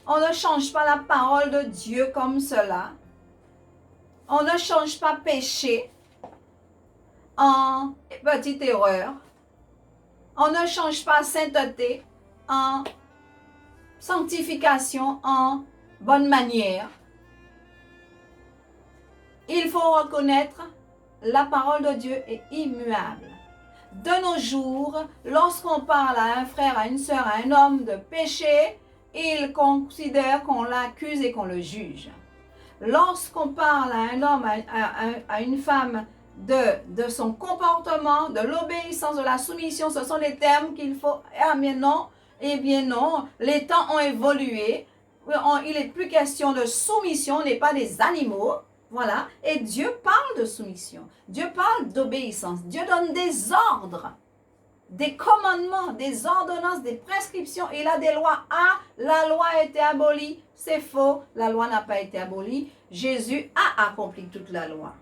Speaker 4: On ne change pas la parole de Dieu comme cela. On ne change pas péché en petite erreur. On ne change pas sainteté en sanctification, en bonne manière. Il faut reconnaître la parole de Dieu est immuable. De nos jours, lorsqu'on parle à un frère, à une sœur, à un homme de péché, il considère qu'on l'accuse et qu'on le juge. Lorsqu'on parle à un homme, à une femme de son comportement, de l'obéissance, de la soumission, ce sont des termes qu'il faut... Ah bien non, les temps ont évolué. Il n'est plus question de soumission, on n'est pas des animaux. Voilà, et Dieu parle de soumission, Dieu parle d'obéissance, Dieu donne des ordres, des commandements, des ordonnances, des prescriptions. Il a des lois. Ah, la loi a été abolie, c'est faux, la loi n'a pas été abolie. Jésus a accompli toute la loi.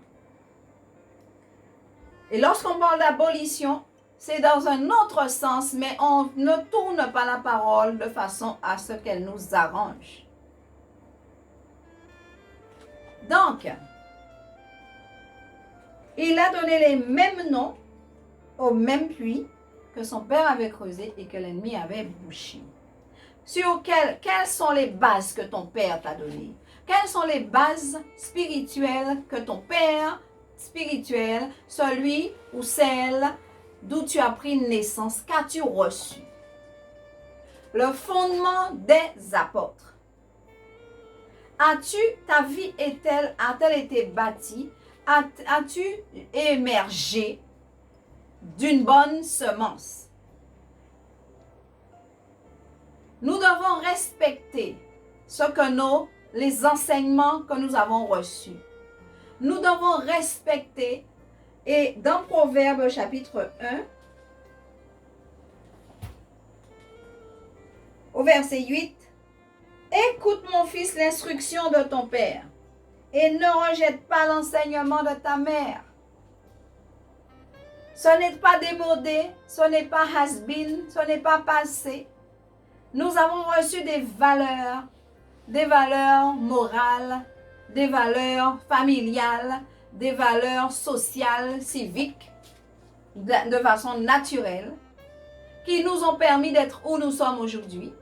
Speaker 4: Et lorsqu'on parle d'abolition, c'est dans un autre sens, mais on ne tourne pas la parole de façon à ce qu'elle nous arrange. Donc, il a donné les mêmes noms au même puits que son père avait creusé et que l'ennemi avait bouché. Sur quelles sont les bases que ton père t'a données? Quelles sont les bases spirituelles que ton père spirituel, celui ou celle d'où tu as pris naissance, qu'as-tu reçu? Le fondement des apôtres. Ta vie a-t-elle été bâtie? As-tu émergé d'une bonne semence? Nous devons respecter les enseignements que nous avons reçus. Nous devons respecter, et dans Proverbes chapitre 1, au verset 8, écoute mon fils l'instruction de ton père et ne rejette pas l'enseignement de ta mère. Ce n'est pas démodé, ce n'est pas has-been, ce n'est pas passé. Nous avons reçu des valeurs morales, des valeurs familiales, des valeurs sociales, civiques, de façon naturelle, qui nous ont permis d'être où nous sommes aujourd'hui,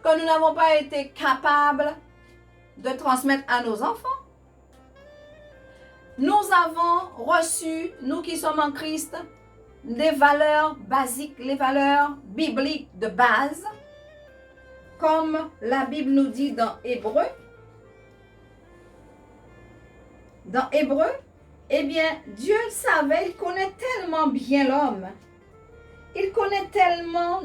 Speaker 4: que nous n'avons pas été capables de transmettre à nos enfants. Nous avons reçu, nous qui sommes en Christ, des valeurs basiques, les valeurs bibliques de base, comme la Bible nous dit dans Hébreu. Dans Hébreu, eh bien, Dieu le savait, il connaît tellement bien l'homme. Il connaît tellement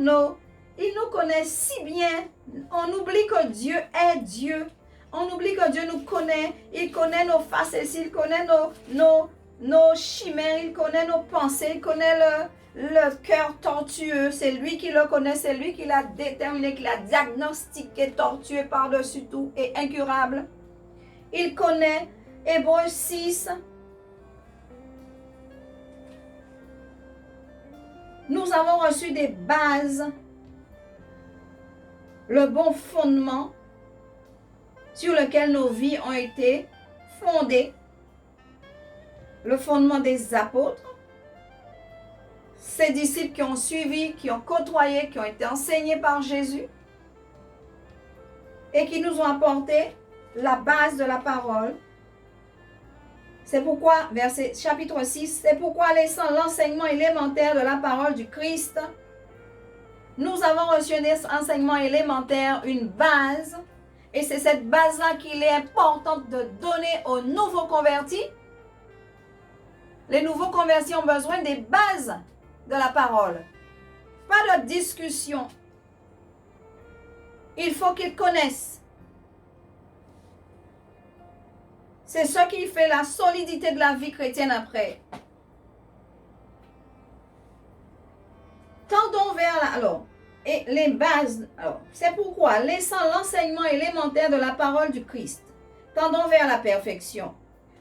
Speaker 4: il nous connaît si bien. On oublie que Dieu est Dieu. On oublie que Dieu nous connaît. Il connaît nos facettes, il connaît nos chimères, il connaît nos pensées, il connaît le cœur tortueux. C'est lui qui le connaît, c'est lui qui l'a déterminé, qui l'a diagnostiqué tortueux par-dessus tout et incurable. Il connaît Hébreux 6. Nous avons reçu des bases, le bon fondement sur lequel nos vies ont été fondées, le fondement des apôtres, ces disciples qui ont suivi, qui ont côtoyé, qui ont été enseignés par Jésus et qui nous ont apporté la base de la parole. C'est pourquoi, chapitre 6, c'est pourquoi laissant l'enseignement élémentaire de la parole du Christ, nous avons reçu un enseignement élémentaire, une base, et c'est cette base-là qu'il est important de donner aux nouveaux convertis. Les nouveaux convertis ont besoin des bases de la parole, pas de discussion. Il faut qu'ils connaissent. C'est ce qui fait la solidité de la vie chrétienne après. Tendons vers les bases. C'est pourquoi, laissant l'enseignement élémentaire de la parole du Christ, tendons vers la perfection.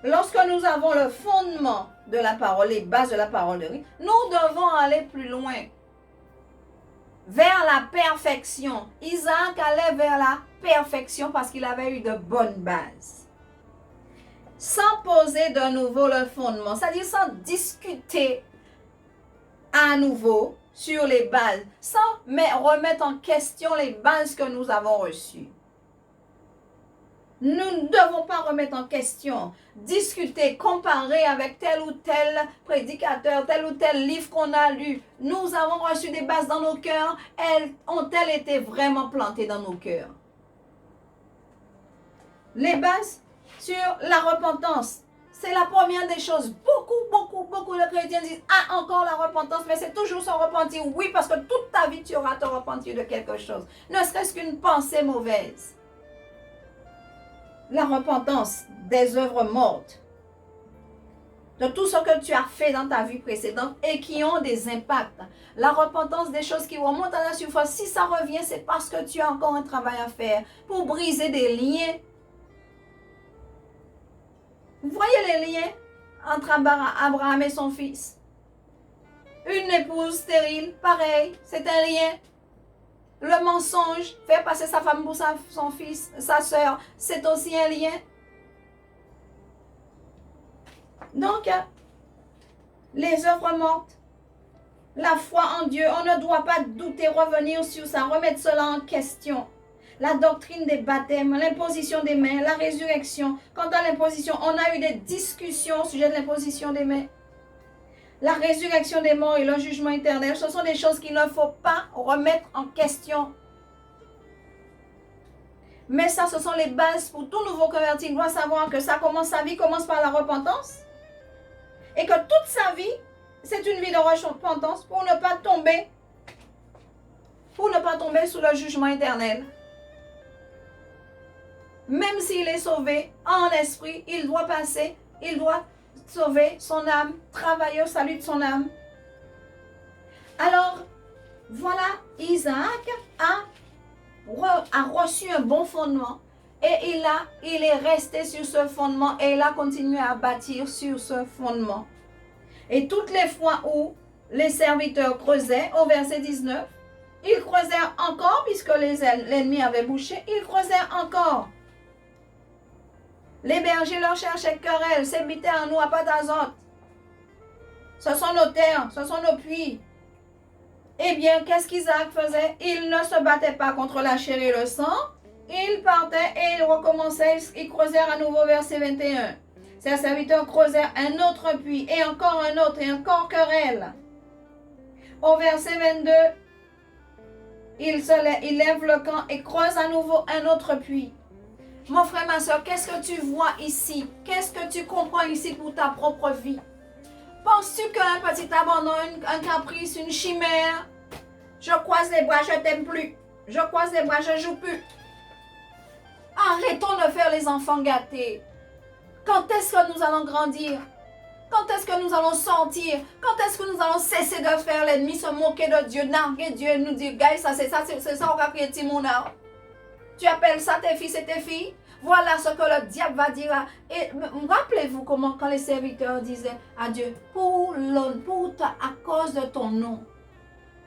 Speaker 4: Lorsque nous avons le fondement de la parole, les bases de la parole de Christ, nous devons aller plus loin. Vers la perfection. Isaac allait vers la perfection parce qu'il avait eu de bonnes bases. Sans poser de nouveau le fondement, c'est-à-dire sans discuter à nouveau sur les bases, sans remettre en question les bases que nous avons reçues. Nous ne devons pas remettre en question, discuter, comparer avec tel ou tel prédicateur, tel ou tel livre qu'on a lu. Nous avons reçu des bases dans nos cœurs, ont-elles été vraiment plantées dans nos cœurs? Les bases sur la repentance. C'est la première des choses. Beaucoup de chrétiens disent « Ah, encore la repentance », mais c'est toujours se repentir. Oui, parce que toute ta vie, tu auras te repentir de quelque chose. Ne serait-ce qu'une pensée mauvaise. La repentance des œuvres mortes. De tout ce que tu as fait dans ta vie précédente et qui ont des impacts. La repentance des choses qui remontent à la surface. Si ça revient, c'est parce que tu as encore un travail à faire pour briser des liens. Vous voyez les liens entre Abraham et son fils. Une épouse stérile, pareil, c'est un lien. Le mensonge, faire passer sa femme pour son fils, sa soeur, c'est aussi un lien. Donc, les œuvres mortes, la foi en Dieu, on ne doit pas douter, revenir sur ça, remettre cela en question. La doctrine des baptêmes, l'imposition des mains, la résurrection. Quant à l'imposition, on a eu des discussions au sujet de l'imposition des mains. La résurrection des morts et le jugement éternel, ce sont des choses qu'il ne faut pas remettre en question. Mais ça, ce sont les bases pour tout nouveau converti. Il doit savoir que sa vie commence par la repentance. Et que toute sa vie, c'est une vie de repentance pour ne pas tomber sous le jugement éternel. Même s'il est sauvé en esprit, il doit sauver son âme, travailler au salut de son âme. Alors, voilà, Isaac a reçu un bon fondement et il est resté sur ce fondement et il a continué à bâtir sur ce fondement. Et toutes les fois où les serviteurs creusaient, au verset 19, ils creusèrent encore, puisque l'ennemi avait bouché, ils creusèrent encore. Les bergers leur cherchaient querelle, s'habitaient en nous à Patazot. Ce sont nos terres, ce sont nos puits. Eh bien, qu'est-ce qu'Isaac faisait? Il ne se battait pas contre la chair et le sang. Il partait et il recommençait, ils creusèrent à nouveau, verset 21. Ses serviteurs creusèrent un autre puits, et encore un autre, et encore querelle. Au verset 22, il lève le camp et creuse à nouveau un autre puits. Mon frère, ma soeur, qu'est-ce que tu vois ici? Qu'est-ce que tu comprends ici pour ta propre vie? Penses-tu qu'un petit abandon, un caprice, une chimère, je croise les bras, je t'aime plus, je croise les bras, je joue plus? Arrêtons de faire les enfants gâtés. Quand est-ce que nous allons grandir? Quand est-ce que nous allons sortir? Quand est-ce que nous allons cesser de faire l'ennemi, se moquer de Dieu, narguer Dieu et nous dire, gars, ça c'est ça, on va prier Timouna. Tu appelles ça tes fils et tes filles? Voilà ce que le diable va dire. Et rappelez-vous comment quand les serviteurs disaient à Dieu, à cause de ton nom,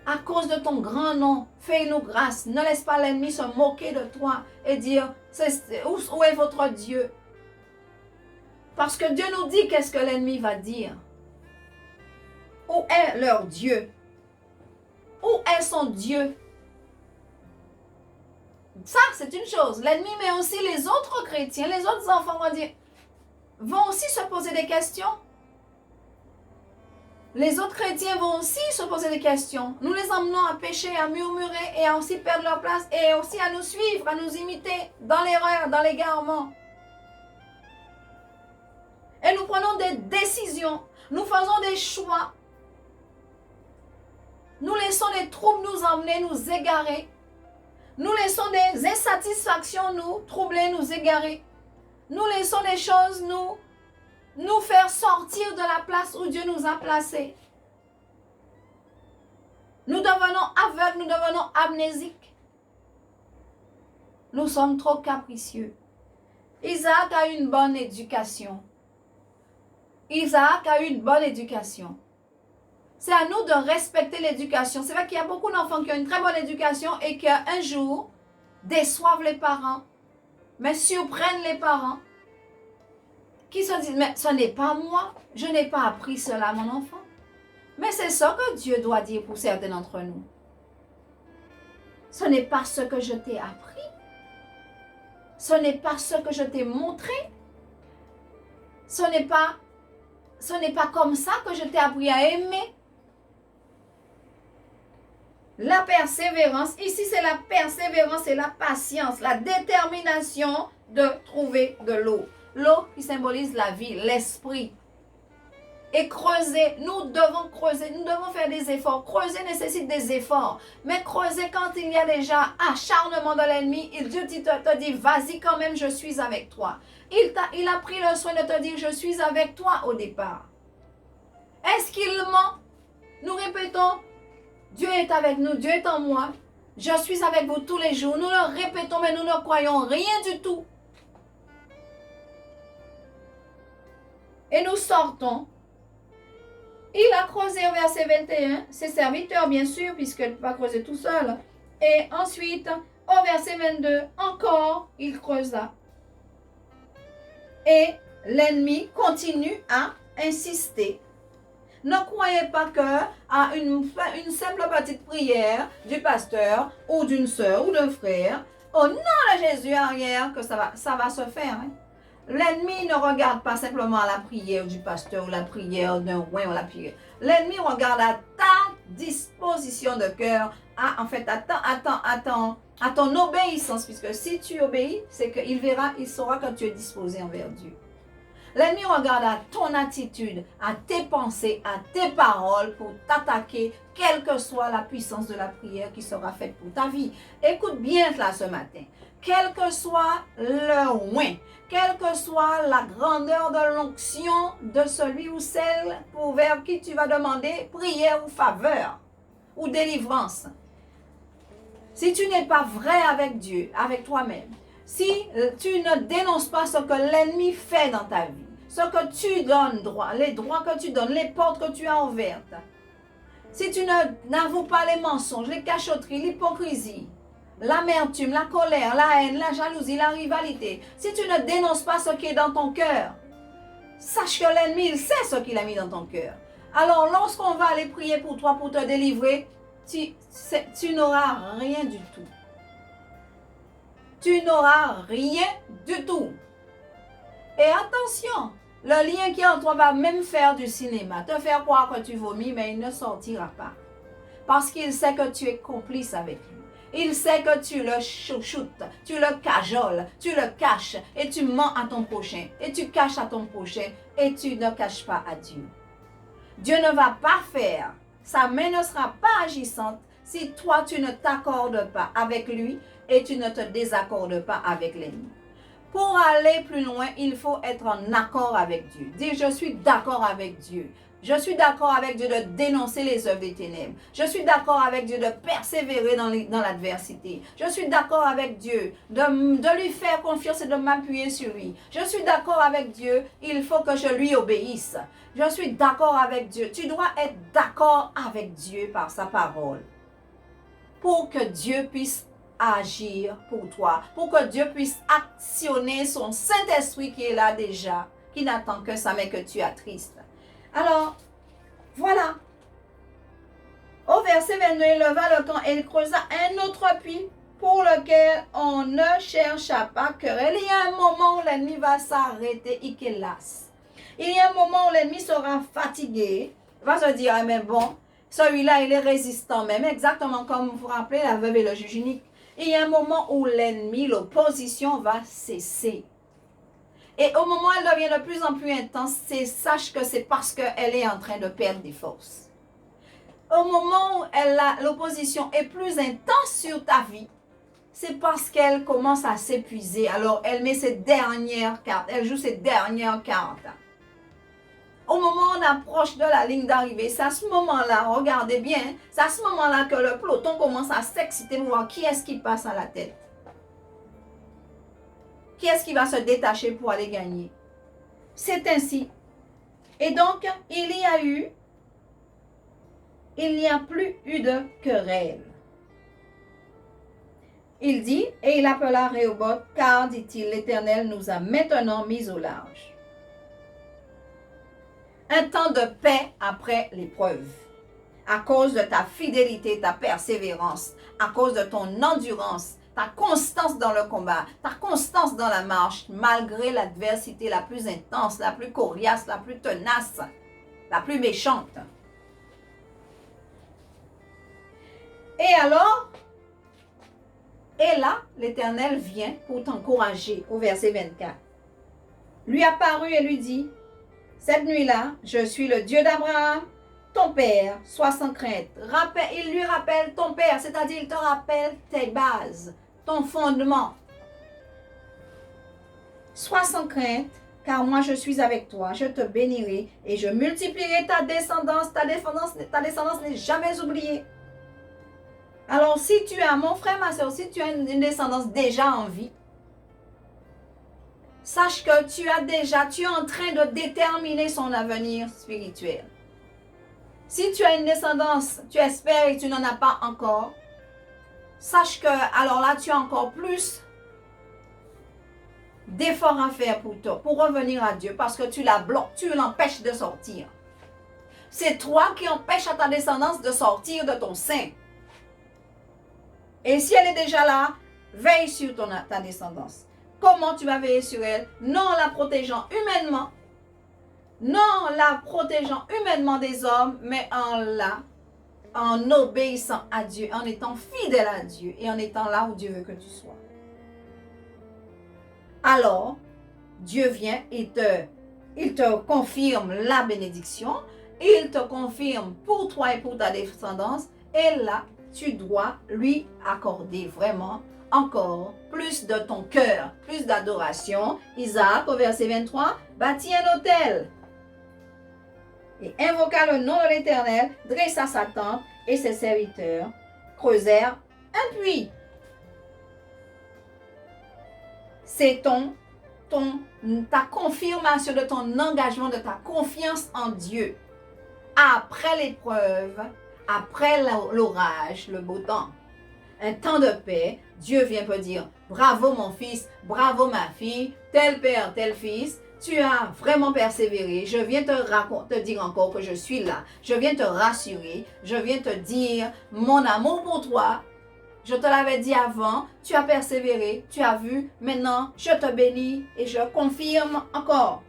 Speaker 4: à cause de ton grand nom, fais-nous grâce. Ne laisse pas l'ennemi se moquer de toi et dire, où est votre Dieu? Parce que Dieu nous dit qu'est-ce que l'ennemi va dire. Où est leur Dieu? Où est son Dieu? Ça, c'est une chose. L'ennemi, mais aussi les autres chrétiens, les autres enfants vont aussi se poser des questions. Les autres chrétiens vont aussi se poser des questions. Nous les emmenons à pécher, à murmurer et à aussi perdre leur place et aussi à nous suivre, à nous imiter dans l'erreur, dans l'égarement. Et nous prenons des décisions. Nous faisons des choix. Nous laissons les troubles nous emmener, nous égarer. Nous laissons des insatisfactions nous troubler, nous égarer. Nous laissons les choses nous faire sortir de la place où Dieu nous a placés. Nous devenons aveugles, nous devenons amnésiques. Nous sommes trop capricieux. Isaac a eu une bonne éducation. Isaac a eu une bonne éducation. C'est à nous de respecter l'éducation. C'est vrai qu'il y a beaucoup d'enfants qui ont une très bonne éducation et qui un jour déçoivent les parents, mais surprennent les parents, qui se disent, mais ce n'est pas moi, je n'ai pas appris cela à mon enfant. Mais c'est ça que Dieu doit dire pour certains d'entre nous. Ce n'est pas ce que je t'ai appris. Ce n'est pas ce que je t'ai montré. Ce n'est pas comme ça que je t'ai appris à aimer. La persévérance, ici c'est la persévérance et la patience, la détermination de trouver de l'eau. L'eau qui symbolise la vie, l'esprit. Et creuser, nous devons creuser, nous devons faire des efforts. Creuser nécessite des efforts. Mais creuser quand il y a déjà acharnement de l'ennemi, Dieu te dit, vas-y quand même, je suis avec toi. Il a pris le soin de te dire, je suis avec toi au départ. Est-ce qu'il ment? Nous répétons, Dieu est avec nous, Dieu est en moi. Je suis avec vous tous les jours. Nous le répétons, mais nous ne croyons rien du tout. Et nous sortons. Il a creusé au verset 21, ses serviteurs bien sûr, puisqu'il ne peut pas creuser tout seul. Et ensuite, au verset 22, encore, il creusa. Et l'ennemi continue à insister. Ne croyez pas qu'à une simple petite prière du pasteur ou d'une sœur ou d'un frère, au nom de Jésus arrière, que ça va se faire. Hein? L'ennemi ne regarde pas simplement la prière du pasteur ou la prière d'un roi ou la prière. L'ennemi regarde à ta disposition de cœur, à ton obéissance, puisque si tu obéis, c'est qu'il verra, il saura que tu es disposé envers Dieu. L'ennemi regarde à ton attitude, à tes pensées, à tes paroles pour t'attaquer, quelle que soit la puissance de la prière qui sera faite pour ta vie. Écoute bien cela ce matin. Quel que soit le loin, quelle que soit la grandeur de l'onction de celui ou celle vers qui tu vas demander prière ou faveur ou délivrance. Si tu n'es pas vrai avec Dieu, avec toi-même, si tu ne dénonces pas ce que l'ennemi fait dans ta vie, ce que tu donnes droit, les droits que tu donnes, les portes que tu as ouvertes, si tu n'avoues pas les mensonges, les cachotteries, l'hypocrisie, l'amertume, la colère, la haine, la jalousie, la rivalité, si tu ne dénonces pas ce qui est dans ton cœur, sache que l'ennemi, il sait ce qu'il a mis dans ton cœur. Alors, lorsqu'on va aller prier pour toi, pour te délivrer, tu n'auras rien du tout. Tu n'auras rien du tout. Et attention, le lien qui est entre toi va même faire du cinéma, te faire croire que tu vomis, mais il ne sortira pas. Parce qu'il sait que tu es complice avec lui. Il sait que tu le chouchoutes, tu le cajoles, tu le caches et tu mens à ton prochain. Et tu caches à ton prochain et tu ne caches pas à Dieu. Dieu ne va pas faire, sa main ne sera pas agissante si toi tu ne t'accordes pas avec lui et tu ne te désaccordes pas avec l'ennemi. Pour aller plus loin, il faut être en accord avec Dieu. Dire je suis d'accord avec Dieu. Je suis d'accord avec Dieu de dénoncer les œuvres des ténèbres. Je suis d'accord avec Dieu de persévérer dans l'adversité. Je suis d'accord avec Dieu de lui faire confiance et de m'appuyer sur lui. Je suis d'accord avec Dieu, il faut que je lui obéisse. Je suis d'accord avec Dieu. Tu dois être d'accord avec Dieu par sa parole. Pour que Dieu puisse agir pour toi. Pour que Dieu puisse actionner son Saint-Esprit qui est là déjà. Qui n'attend que ça mais que tu attristes. Alors, voilà. Au verset 22, il leva le camp et il creusa un autre puits pour lequel on ne chercha pas querelle. Il y a un moment où l'ennemi va s'arrêter, Ikelas. Il y a un moment où l'ennemi sera fatigué, va se dire, ah, mais bon, celui-là, il est résistant même, exactement comme vous vous rappelez la veuve et le juge unique. Il y a un moment où l'ennemi, l'opposition va cesser. Et au moment où elle devient de plus en plus intense, sache que c'est parce qu'elle est en train de perdre des forces. Au moment où l'opposition est plus intense sur ta vie, c'est parce qu'elle commence à s'épuiser. Alors, elle met ses dernières cartes, elle joue ses dernières cartes. Au moment où on approche de la ligne d'arrivée, c'est à ce moment-là, regardez bien, c'est à ce moment-là que le peloton commence à s'exciter pour voir qui est-ce qui passe à la tête. Qui est-ce qui va se détacher pour aller gagner? C'est ainsi. Et donc, il n'y a plus eu de querelle. Il dit, et il appela Rehoboth, car, dit-il, l'Éternel nous a maintenant mis au large. Un temps de paix après l'épreuve. À cause de ta fidélité, ta persévérance, à cause de ton endurance, ta constance dans le combat, ta constance dans la marche, malgré l'adversité la plus intense, la plus coriace, la plus tenace, la plus méchante. Et alors, et là, l'Éternel vient pour t'encourager au verset 24. Lui apparut et lui dit, cette nuit-là, je suis le Dieu d'Abraham, ton père, sois sans crainte. Il lui rappelle ton père, c'est-à-dire il te rappelle tes bases, ton fondement. Sois sans crainte, car moi je suis avec toi, je te bénirai et je multiplierai ta descendance. Ta descendance n'est jamais oubliée. Alors si tu as, mon frère, ma soeur, si tu as une descendance déjà en vie, sache que tu es en train de déterminer son avenir spirituel. Si tu as une descendance, tu espères et tu n'en as pas encore, sache que, alors là, tu as encore plus d'efforts à faire pour revenir à Dieu parce que tu la bloques, tu l'empêches de sortir. C'est toi qui empêches à ta descendance de sortir de ton sein. Et si elle est déjà là, veille sur ta descendance. Comment tu vas veiller sur elle? Non en la protégeant humainement, non en la protégeant humainement des hommes, mais en obéissant à Dieu, en étant fidèle à Dieu et en étant là où Dieu veut que tu sois. Alors, Dieu vient et il te confirme la bénédiction, il te confirme pour toi et pour ta descendance, et là, tu dois lui accorder vraiment encore plus de ton cœur, plus d'adoration. Isaac, au verset 23, bâtit un autel et invoqua le nom de l'Éternel, dressa sa tente et ses serviteurs creusèrent un puits. Sethon ta confirmation de ton engagement, de ta confiance en Dieu. Après l'épreuve, après l'orage, le beau temps, un temps de paix, Dieu vient pour dire, bravo mon fils, bravo ma fille, tel père, tel fils, tu as vraiment persévéré, je viens te dire encore que je suis là, je viens te rassurer, je viens te dire mon amour pour toi, je te l'avais dit avant, tu as persévéré, tu as vu, maintenant je te bénis et je confirme encore.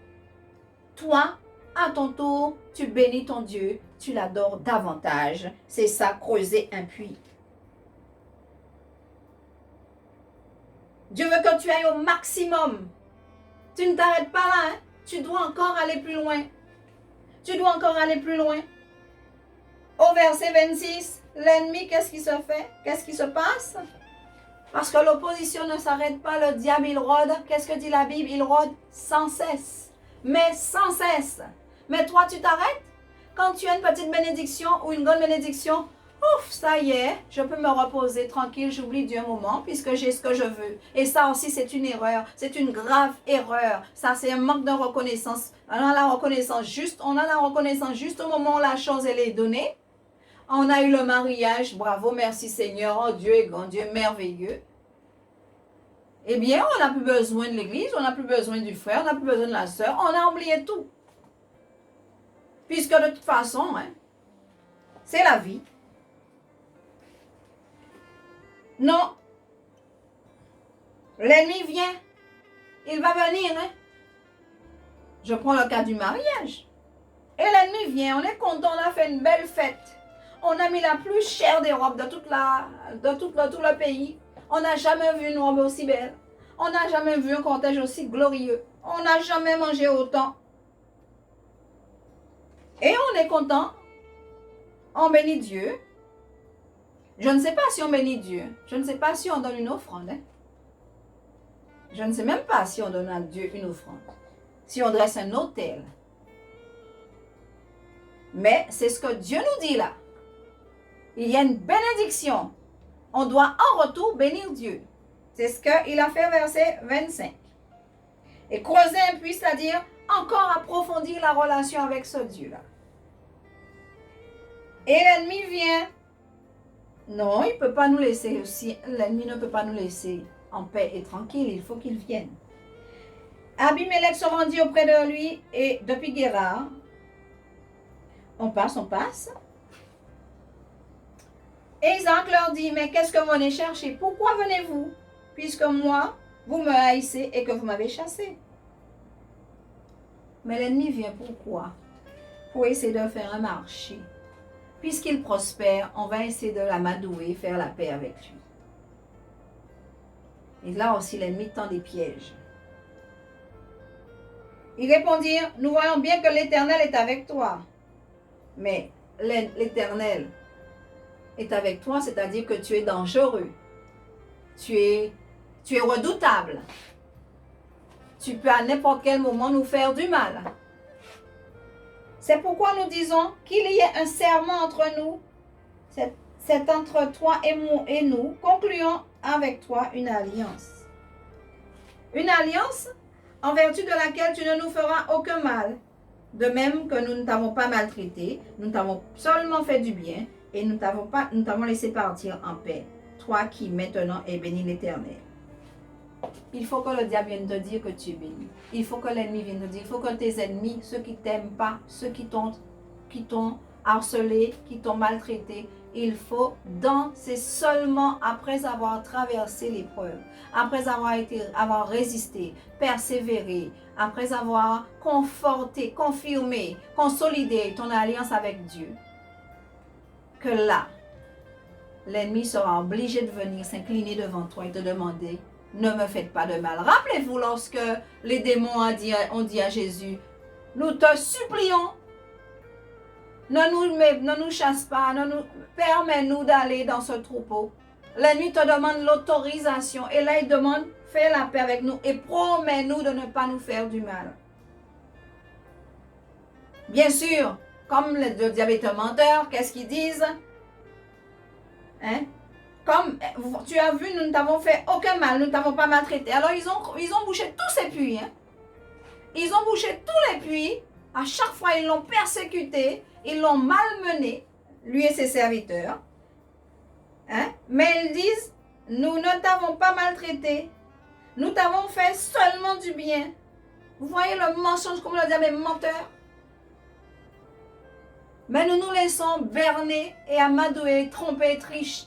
Speaker 4: Toi, à ton tour, tu bénis ton Dieu, tu l'adores davantage. C'est ça, creuser un puits. Dieu veut que tu ailles au maximum. Tu ne t'arrêtes pas là, hein? Tu dois encore aller plus loin. Tu dois encore aller plus loin. Au verset 26, l'ennemi, qu'est-ce qui se fait? Qu'est-ce qui se passe? Parce que l'opposition ne s'arrête pas, le diable, il rôde. Qu'est-ce que dit la Bible? Il rôde sans cesse. Mais sans cesse. Mais toi, tu t'arrêtes? Quand tu as une petite bénédiction ou une grande bénédiction, ouf, ça y est, je peux me reposer tranquille, j'oublie Dieu un moment puisque j'ai ce que je veux. Et ça aussi, c'est une erreur, c'est une grave erreur. Ça, c'est un manque de reconnaissance. On a la reconnaissance juste au moment où la chose, elle est donnée. On a eu le mariage, bravo, merci Seigneur, oh Dieu est grand, Dieu est merveilleux. Eh bien, on n'a plus besoin de l'église, on n'a plus besoin du frère, on n'a plus besoin de la sœur, on a oublié tout. Puisque de toute façon, hein, c'est la vie. Non. L'ennemi vient. Il va venir. Hein? Je prends le cas du mariage. Et l'ennemi vient. On est content. On a fait une belle fête. On a mis la plus chère des robes de tout le pays. On n'a jamais vu une robe aussi belle. On n'a jamais vu un cortège aussi glorieux. On n'a jamais mangé autant. Et on est content. On bénit Dieu. Je ne sais pas si on bénit Dieu. Je ne sais pas si on donne une offrande. Hein? Je ne sais même pas si on donne à Dieu une offrande. Si on dresse un autel. Mais c'est ce que Dieu nous dit là. Il y a une bénédiction. On doit en retour bénir Dieu. C'est ce qu'il a fait verset 25. Et creuser un puits, c'est-à-dire encore approfondir la relation avec ce Dieu-là. Et l'ennemi vient. Non, il ne peut pas nous laisser aussi. L'ennemi ne peut pas nous laisser en paix et tranquille. Il faut qu'il vienne. Abimelech se rendit auprès de lui et depuis Guérard, on passe. Et Isaac leur dit, mais qu'est-ce que vous venez chercher? Pourquoi venez-vous? Puisque moi, vous me haïssez et que vous m'avez chassé. Mais l'ennemi vient pourquoi? Pour essayer de faire un marché. Puisqu'il prospère, on va essayer de l'amadouer, faire la paix avec lui. Et là aussi, l'ennemi tend des pièges. Ils répondirent, nous voyons bien que l'Éternel est avec toi. Mais l'Éternel est avec toi, c'est-à-dire que tu es dangereux. Tu es redoutable. Tu peux à n'importe quel moment nous faire du mal. C'est pourquoi nous disons qu'il y ait un serment entre nous. C'est entre toi et nous. Concluons avec toi une alliance. Une alliance en vertu de laquelle tu ne nous feras aucun mal. De même que nous ne t'avons pas maltraité, nous t'avons seulement fait du bien et nous t'avons laissé partir en paix. Toi qui maintenant es béni l'Éternel. Il faut que le diable vienne te dire que tu es béni. Il faut que l'ennemi vienne te dire. Il faut que tes ennemis, ceux qui ne t'aiment pas, ceux qui t'ont harcelé, qui t'ont maltraité, c'est seulement après avoir traversé l'épreuve, après avoir résisté, persévéré, après avoir conforté, confirmé, consolidé ton alliance avec Dieu, que là, l'ennemi sera obligé de venir s'incliner devant toi et te demander, ne me faites pas de mal. Rappelez-vous lorsque les démons ont dit à Jésus, nous te supplions, ne nous chasse pas, permets-nous d'aller dans ce troupeau. L'ennemi te demande l'autorisation et là il demande, fais la paix avec nous et promets-nous de ne pas nous faire du mal. Bien sûr, comme le diable est un menteur, qu'est-ce qu'ils disent? Hein? comme tu as vu, nous ne t'avons fait aucun mal, nous ne t'avons pas maltraité. Alors ils ont bouché tous ces puits. Hein. Ils ont bouché tous les puits. À chaque fois, ils l'ont persécuté, ils l'ont malmené, lui et ses serviteurs. Hein? Mais ils disent, nous ne t'avons pas maltraité. Nous t'avons fait seulement du bien. Vous voyez le mensonge, comme on le dit, mais menteur. Mais nous nous laissons berner et amadouer, tromper,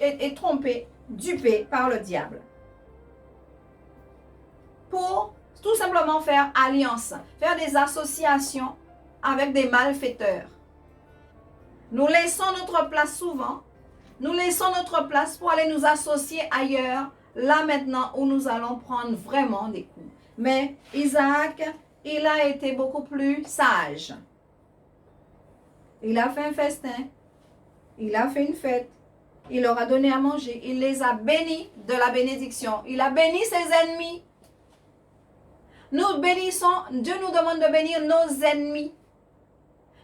Speaker 4: et tromper, duper par le diable. Pour tout simplement faire alliance, faire des associations avec des malfaiteurs. Nous laissons notre place souvent. Nous laissons notre place pour aller nous associer ailleurs, là maintenant où nous allons prendre vraiment des coups. Mais Isaac, il a été beaucoup plus sage. Il a fait un festin, il a fait une fête, il leur a donné à manger, il les a bénis de la bénédiction, il a béni ses ennemis. Nous bénissons, Dieu nous demande de bénir nos ennemis,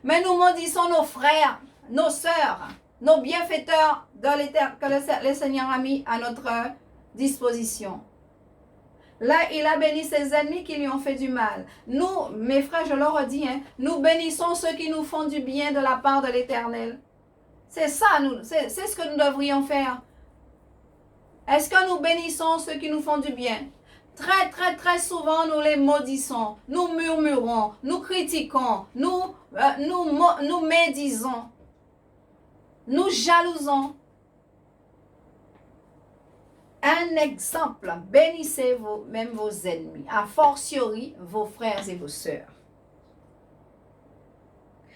Speaker 4: mais nous maudissons nos frères, nos sœurs, nos bienfaiteurs que le Seigneur a mis à notre disposition. Là, il a béni ses ennemis qui lui ont fait du mal. Nous, mes frères, je leur dis, hein, nous bénissons ceux qui nous font du bien de la part de l'Éternel. C'est ça, c'est ce que nous devrions faire. Est-ce que nous bénissons ceux qui nous font du bien? Très, très, très souvent, nous les maudissons, nous murmurons, nous critiquons, nous médisons, nous jalousons. Un exemple, bénissez même vos ennemis, a fortiori vos frères et vos sœurs.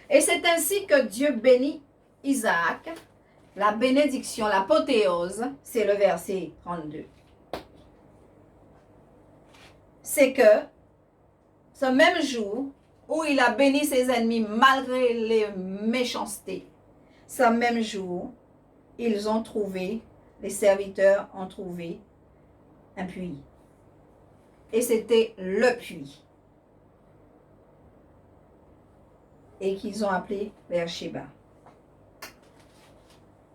Speaker 4: Et c'est ainsi que Dieu bénit Isaac. La bénédiction, l'apothéose, c'est le verset 32. C'est que ce même jour où il a béni ses ennemis malgré les méchancetés, ce même jour, les serviteurs ont trouvé un puits. Et c'était le puits. Et qu'ils ont appelé Beersheba.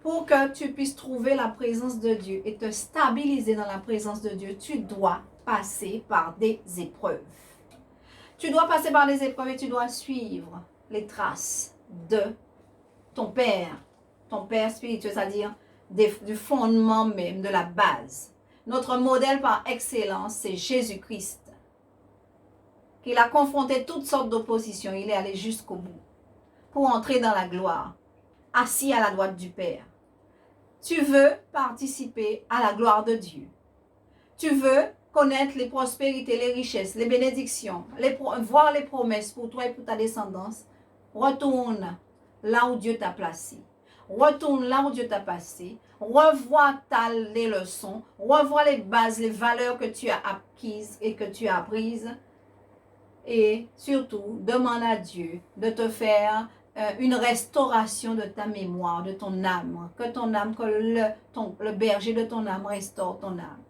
Speaker 4: Pour que tu puisses trouver la présence de Dieu et te stabiliser dans la présence de Dieu, tu dois passer par des épreuves. Tu dois passer par des épreuves et tu dois suivre les traces de ton Père spirituel, c'est-à-dire du fondement même, de la base. Notre modèle par excellence, c'est Jésus-Christ. Qu'il a confronté toutes sortes d'oppositions, il est allé jusqu'au bout pour entrer dans la gloire, assis à la droite du Père. Tu veux participer à la gloire de Dieu. Tu veux connaître les prospérités, les richesses, les bénédictions, voir les promesses pour toi et pour ta descendance. Retourne là où Dieu t'a placé. Retourne là où Dieu t'a passé. Revois les leçons. Revois les bases, les valeurs que tu as acquises et que tu as apprises. Et surtout, demande à Dieu de te faire une restauration de ta mémoire, de ton âme. Que ton âme, que le berger de ton âme restaure ton âme.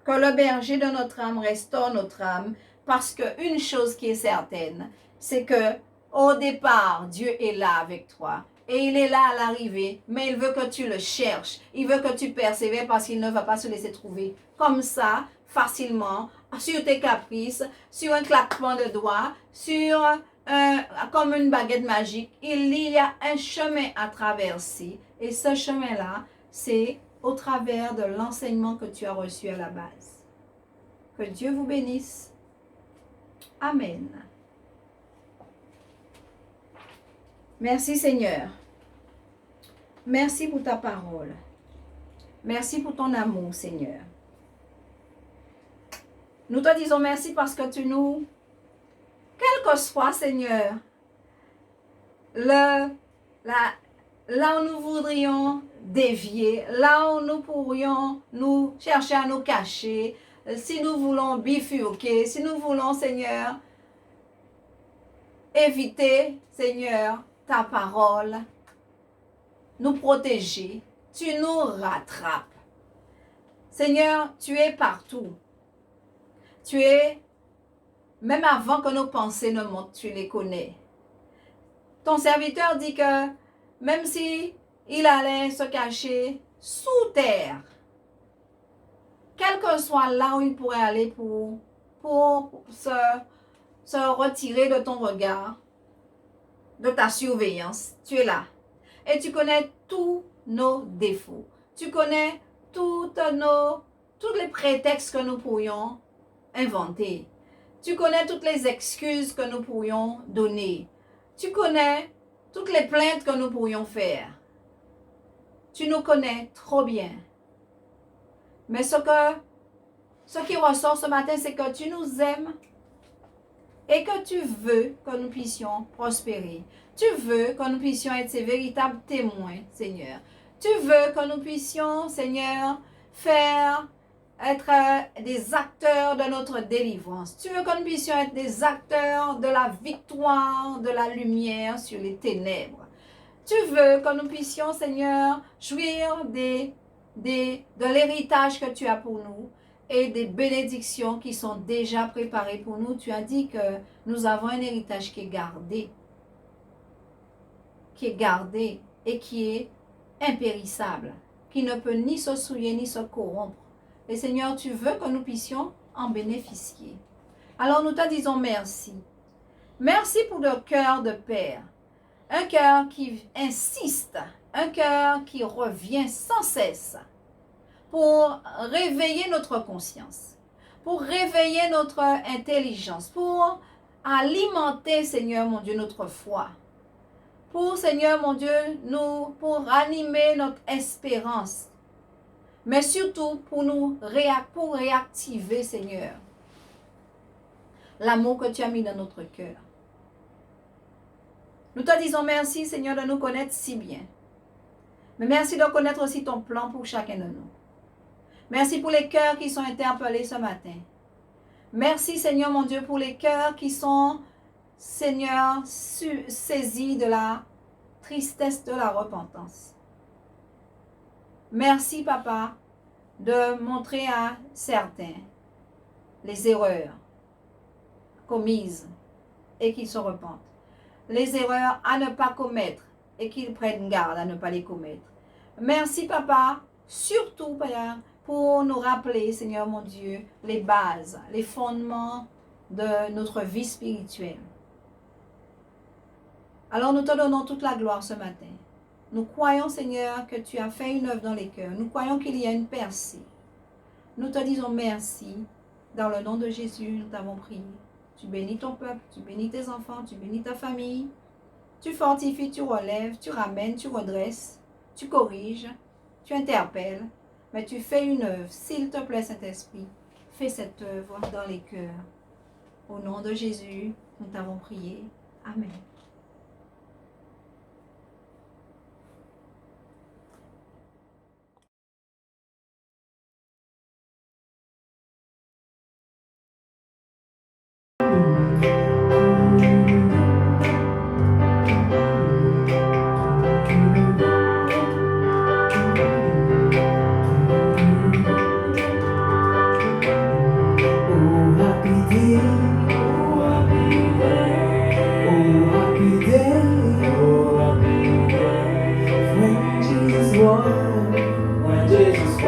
Speaker 4: Que le berger de notre âme restaure notre âme. Parce qu'une chose qui est certaine, c'est que au départ, Dieu est là avec toi. Et il est là à l'arrivée, mais il veut que tu le cherches. Il veut que tu persévères parce qu'il ne va pas se laisser trouver comme ça, facilement, sur tes caprices, sur un claquement de doigts, comme une baguette magique. Il y a un chemin à traverser. Et ce chemin-là, c'est au travers de l'enseignement que tu as reçu à la base. Que Dieu vous bénisse. Amen. Merci Seigneur. Merci pour ta parole. Merci pour ton amour, Seigneur. Nous te disons merci parce que tu nous, quel que soit, Seigneur, là où nous voudrions dévier, là où nous pourrions nous chercher à nous cacher, si nous voulons bifurquer, si nous voulons, Seigneur, éviter, Seigneur, ta parole, nous protéger, tu nous rattrapes. Seigneur, tu es partout. Tu es, même avant que nos pensées ne montent, tu les connais. Ton serviteur dit que même si il allait se cacher sous terre, quel que soit là où il pourrait aller pour se retirer de ton regard, de ta surveillance. Tu es là. Et tu connais tous nos défauts. Tu connais tous les prétextes que nous pourrions inventer. Tu connais toutes les excuses que nous pourrions donner. Tu connais toutes les plaintes que nous pourrions faire. Tu nous connais trop bien. Mais ce qui ressort ce matin, c'est que tu nous aimes et que tu veux que nous puissions prospérer. Tu veux que nous puissions être ces véritables témoins, Seigneur. Tu veux que nous puissions, Seigneur, être des acteurs de notre délivrance. Tu veux que nous puissions être des acteurs de la victoire, de la lumière sur les ténèbres. Tu veux que nous puissions, Seigneur, jouir de l'héritage que tu as pour nous et des bénédictions qui sont déjà préparées pour nous. Tu as dit que nous avons un héritage qui est gardé et qui est impérissable, qui ne peut ni se souiller ni se corrompre. Et Seigneur, tu veux que nous puissions en bénéficier. Alors nous te disons merci. Merci pour le cœur de Père. Un cœur qui insiste, un cœur qui revient sans cesse pour réveiller notre conscience, pour réveiller notre intelligence, pour alimenter, Seigneur mon Dieu, notre foi. Pour, Seigneur mon Dieu, pour ranimer notre espérance. Mais surtout pour pour réactiver, Seigneur, l'amour que tu as mis dans notre cœur. Nous te disons merci, Seigneur, de nous connaître si bien. Mais merci de connaître aussi ton plan pour chacun de nous. Merci pour les cœurs qui sont interpellés ce matin. Merci, Seigneur mon Dieu, pour les cœurs qui sont, Seigneur, saisis de la tristesse de la repentance. Merci, Papa, de montrer à certains les erreurs commises et qu'ils se repentent. Les erreurs à ne pas commettre et qu'ils prennent garde à ne pas les commettre. Merci, Papa, surtout, Père, pour nous rappeler, Seigneur mon Dieu, les bases, les fondements de notre vie spirituelle. Alors nous te donnons toute la gloire ce matin. Nous croyons, Seigneur, que tu as fait une œuvre dans les cœurs. Nous croyons qu'il y a une percée. Nous te disons merci. Dans le nom de Jésus, nous t'avons prié. Tu bénis ton peuple, tu bénis tes enfants, tu bénis ta famille. Tu fortifies, tu relèves, tu ramènes, tu redresses, tu corriges, tu interpelles. Mais tu fais une œuvre. S'il te plaît, Saint-Esprit, fais cette œuvre dans les cœurs. Au nom de Jésus, nous t'avons prié. Amen.
Speaker 3: Jesus,